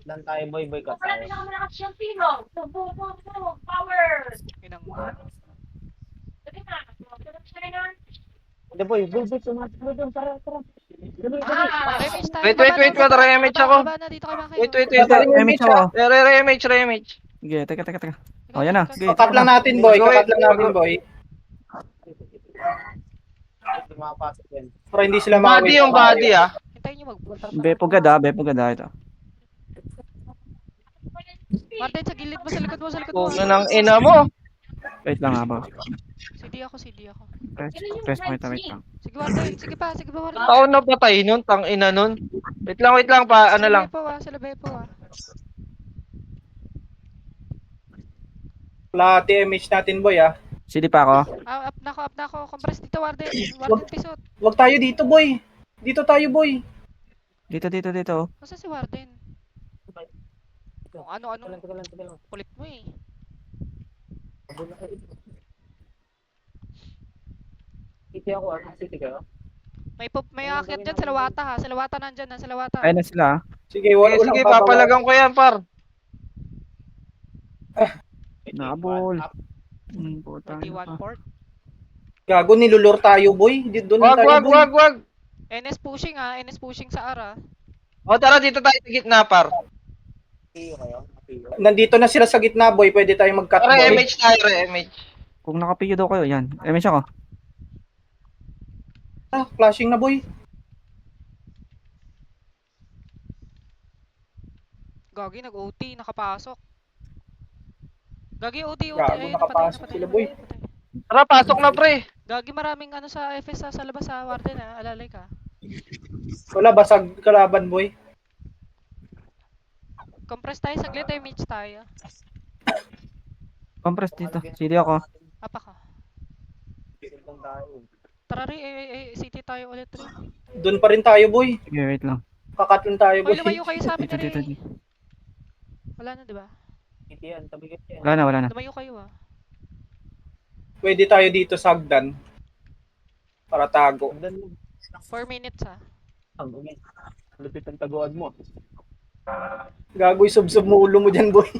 Lang tayo, boy. Boy ka tayo. Inang. Hindi, boy. Boy, sumat. Boy, tara. Remage tayo. Wait, baba wait, na, baba, remage baba, ako. baba na, dito kayo mga kayo. Wait. Dito, MH ako. Remage. Sige, teka. Oh, yan na. Sige, Kakat lang natin, boy. Kakat lang natin, boy. Mapasok yan. Para hindi sila Body yung body, ah. Hintayin nyo Bepugad, ha. Bepugad, ha. Ito. Martin, sa gilid mo, sa likod mo, sa likod mo. Kung ng ina mo. Wait lang, ha, boss. CD ako. Press mo ito, wait lang. Sige, Warden. Sige pa, Warden. Tao na patay nun, tang ina nun. Wait lang, pa, ano lang. Sila Bepo, ah. Lahat MH natin, boy, ah. CD pa ako. Up na ako. Compress dito, Warden. Warden, pisot. Huwag tayo dito, boy. Dito tayo, boy. Dito. Masa si Warden? Kung ano, Teka lang. kulit mo, eh. City ako, City kayo. May aakyat dyan sa Lawata, ha. Sa Lawata nandyan, sa Lawata. Ayun na sila, ha. Sige, walang Sige, papalagang ko yan, par. Nabol. Puta. 21 port. Gago, nilulur tayo, boy. Doon tayo, boy. Wag. NS pushing, ha. NS pushing sa Ara. O tara, dito tayo sa gitna, par. Piyo kayo. Nandito na sila sa gitna, boy. Pwede tayo mag-cut, Tara, boy. MH tayo, MH. Kung nakapiyo daw kayo, yan. MH ako. Ah, flashing na, boy. Gagi, nag-OT, nakapasok. Gagi, OT. Gago, Ayun, nakapasok napatay. sila, boy. Tara, pasok na, pre. Gagi, maraming sa FS sa labas, sa Warden, ha. Alalay ka. Wala, basag kalaban, boy. Compress tayo, saglit tayo, match tayo. Compress dito. CD ako. Apa ka. Tara rin, city tayo ulit rin. Doon pa rin tayo, boy. Sige, wait lang. Kakat lang tayo, boy. Hoy, lumayo kayo sa amin Dito. rin. Wala na, di ba? City yan, tabi yan. Wala na. Lumayo kayo, ah. Pwede tayo dito sa hagdan. Para tago. 4 minutes, ha. Lupit ang taguan mo. Gagoy, sub-sub mo ulo mo dyan, boy.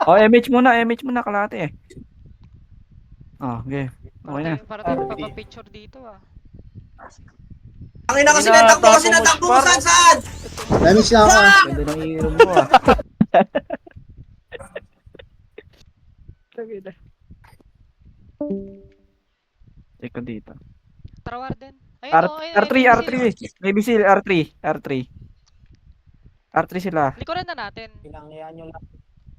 Oh, MH muna, kalate eh. Oh, okay. Okay na. Para tayo magpapapicture dito, ah. Ang ina kasi natakbo ko saan? Damage na ako ah. Ganda ng hero mo ah. Check ko dito. Tara, Warden. Ayun, oh, ayun, R3. Maybe sila R3. R3 sila. Likuran na natin. Pinangyayaan nyo lang.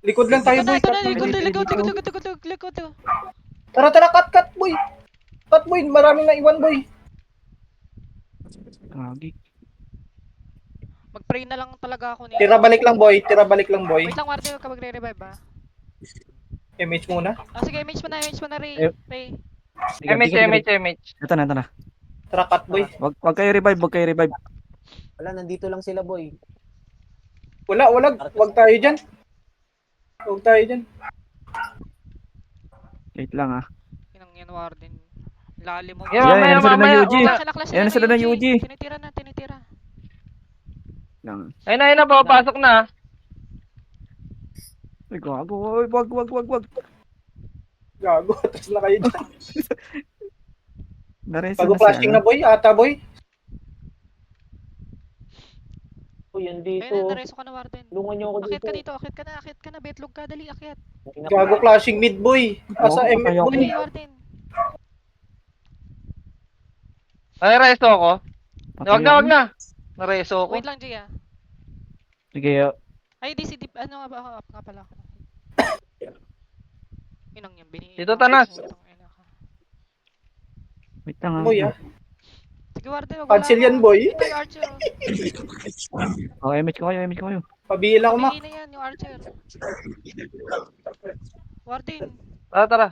Likod lang tayo, boy. Ito na, Cut lang, boy. likod. Tara, cut, boy. Cut boy, maraming naiwan boy. Gagi. Mag-pray na lang talaga ako nito. Tira balik lang boy, tira balik lang boy. Wait lang, Warden, huwag ka magre-revive ha. MH muna. Ah, sige, image mo na, Ray. Eh. Ray. Sige, MH, sige, MH, sige. MH. Ito na, ito na. Tira cut boy. Wag kayo revive, wag kayo revive. Wala, nandito lang sila, boy. Wala, wag tayo dyan. Wag tayo dyan. Wait lang ah. Inang yan, Warden. Lalim mo. Yeah, Yan, yan sila ng mamaya, UG. mamaya. Kinaklas Yan sila ng UG. Tinitira. Lang. Ayun na, papasok na. Ay, gago. Ay, wag. Gago, atras na kayo dyan. Nareso Bago na flashing na siya. boy, ata boy. Uy, yan Ayun dito. na, nareso ka na, Warden. Tulungan niyo ako Akyat dito. ka dito, akyat ka na. Betlog ka, dali, akyat. Gago flashing mid boy. Asa Oo, MH kaya ko. boy. Dali, Warden. Ay, resto ako. Patay Wag ako. na. Nareso ako. Wait lang, Gia. Sige, Ay, di si Dip. Ano nga ba? Ako nga pala ako. Inang yan, Dito, Tanas. wait lang ah. Boy ah. Sige, Warden, wag Cancel yan, boy. Ito yung Archer. Oh, MH ko kayo. Pabihin ako mak. Pabigay na yan, yung Archer. Warden. Tara.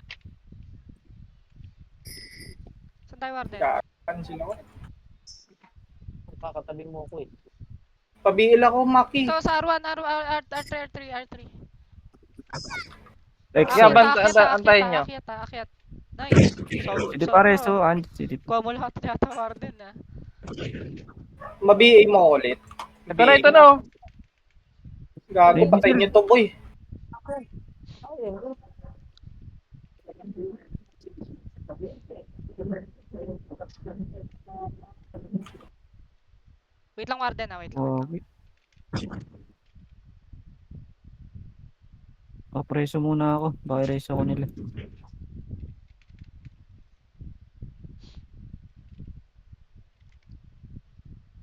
Saan tayo, Warden? Cancel ako. Kakatabi mo ako eh. Pabihin ako maki. Ito sa R1, R3. Like, Yeah, yeah, antayin nyo. Akyat. Nice. Hindi pa reso. Hindi. Kuha mo lahat yata, Warden, ha. Mabihin mo ulit. Ito na, oh. Gago, patayin niyo to boy. Wait lang, Warden, ha. Wait lang. Oh, wait. Oh, preso muna ako. Baka reso ako nila.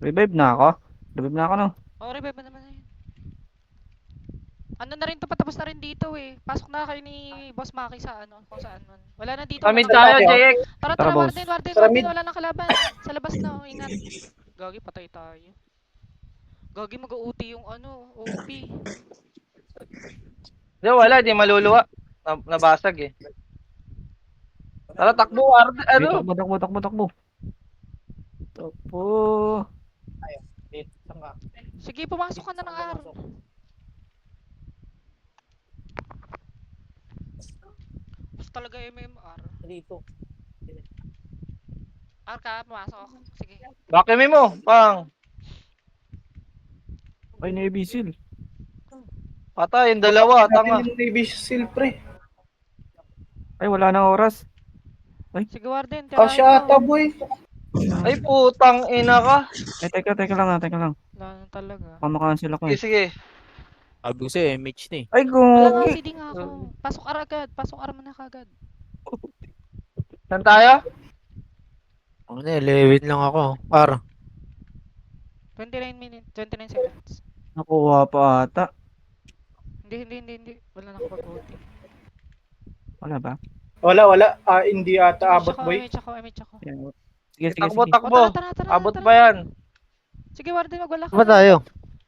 Revive na ako? Revive na ako no? Oh, revive mo naman na yun. Ano na rin to, patapos na rin dito eh. Pasok na kayo ni Boss Maki sa ano, kung saan nun. Wala na dito. Pamid wala na- tayo, JX. Tara, Tara, boss. Tara, mid. Wala nang kalaban. Sa labas na, oh, ingat. Gagi, patay tayo. Gagi, mag-OT yung ano, OP. Di, wala, di maluluwa. Nabasag eh. Tara, takbo, ano? Takbo. Takbo. Dito, saan ka? Sige, pumasok ka na ng R. Gusto talaga MMR. Dito. R ka, pumasok. Sige. Bakimi mo, pang. Ay, Navy Seal. Patay, yung dalawa, tanga. Natin yung Navy Seal pre. Ay, wala na oras. Sige, Warden. Kasya ata boy. Ay, putang ina ka. Ay, teka lang. Wala na talaga. Pamakancel ako Sige, eh. sige. Sabi ko sa'yo, MH na eh. Ay, Wala nga, gogi. CD nga ako. Pasok R agad. Pasok R mo na kagad. Saan tayo? Ano na, 11 lang ako. Par. 29 minutes. 29 seconds. Nakuha pa ata. Hindi. Wala na kapag-OT. Wala ba? Wala. Hindi ata abot boy. MH ako. Yan. Sige. Takbo. Tara. Abot ba yan? Sige, Warden, wag wala ka. Ba tayo?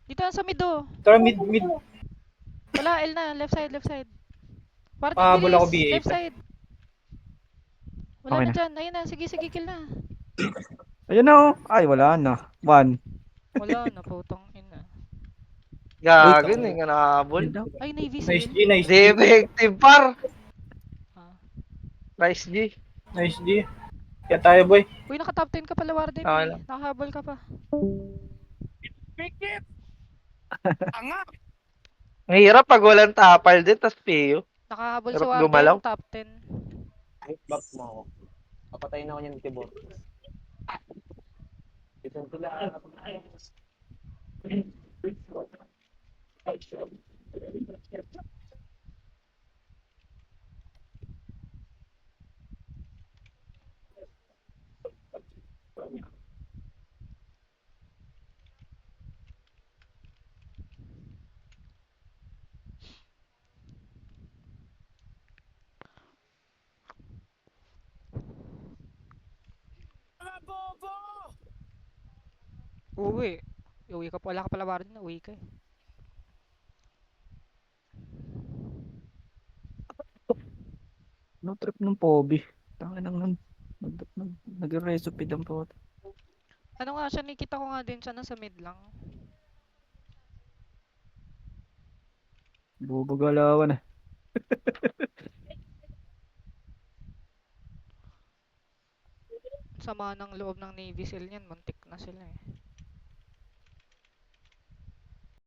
Dito sa mido. Tara mid. Wala, L na. Left side. Warden, Pahabol ako, bilis. BA. Left side. Wala Okay na na. dyan. Ayun na. Sige, kill na. Ayun na oh. Ay, wala na. 1. Wala na, putong ina. Gago, hindi nga nakahabol. Yun daw. Ay, Navy Nice Seal. G, nice G. Defective par. Ah. Nice G. Nice G. Kaya tayo boy. Uy, naka-top 10 ka pala, Warden. Okay eh. lang. Nakahabol ka pa. Ang hirap pag walang tapal din, tas PO. Nakahabol si Hirap Warden. gumalaw. Top 10. Back mo ako. Papatayin ako niyan, Tibor. Dito sila. Uwi. Uwi ka pa. Wala ka pala warden. Uwi ka eh. No trip ng Pobi. Tangin nang nag-resupid ang po. Ano nga siya, nakita ko nga din siya nasa mid lang. Bubagalawan eh. Sama ng loob ng Navy SEAL niyan, muntik na sila eh.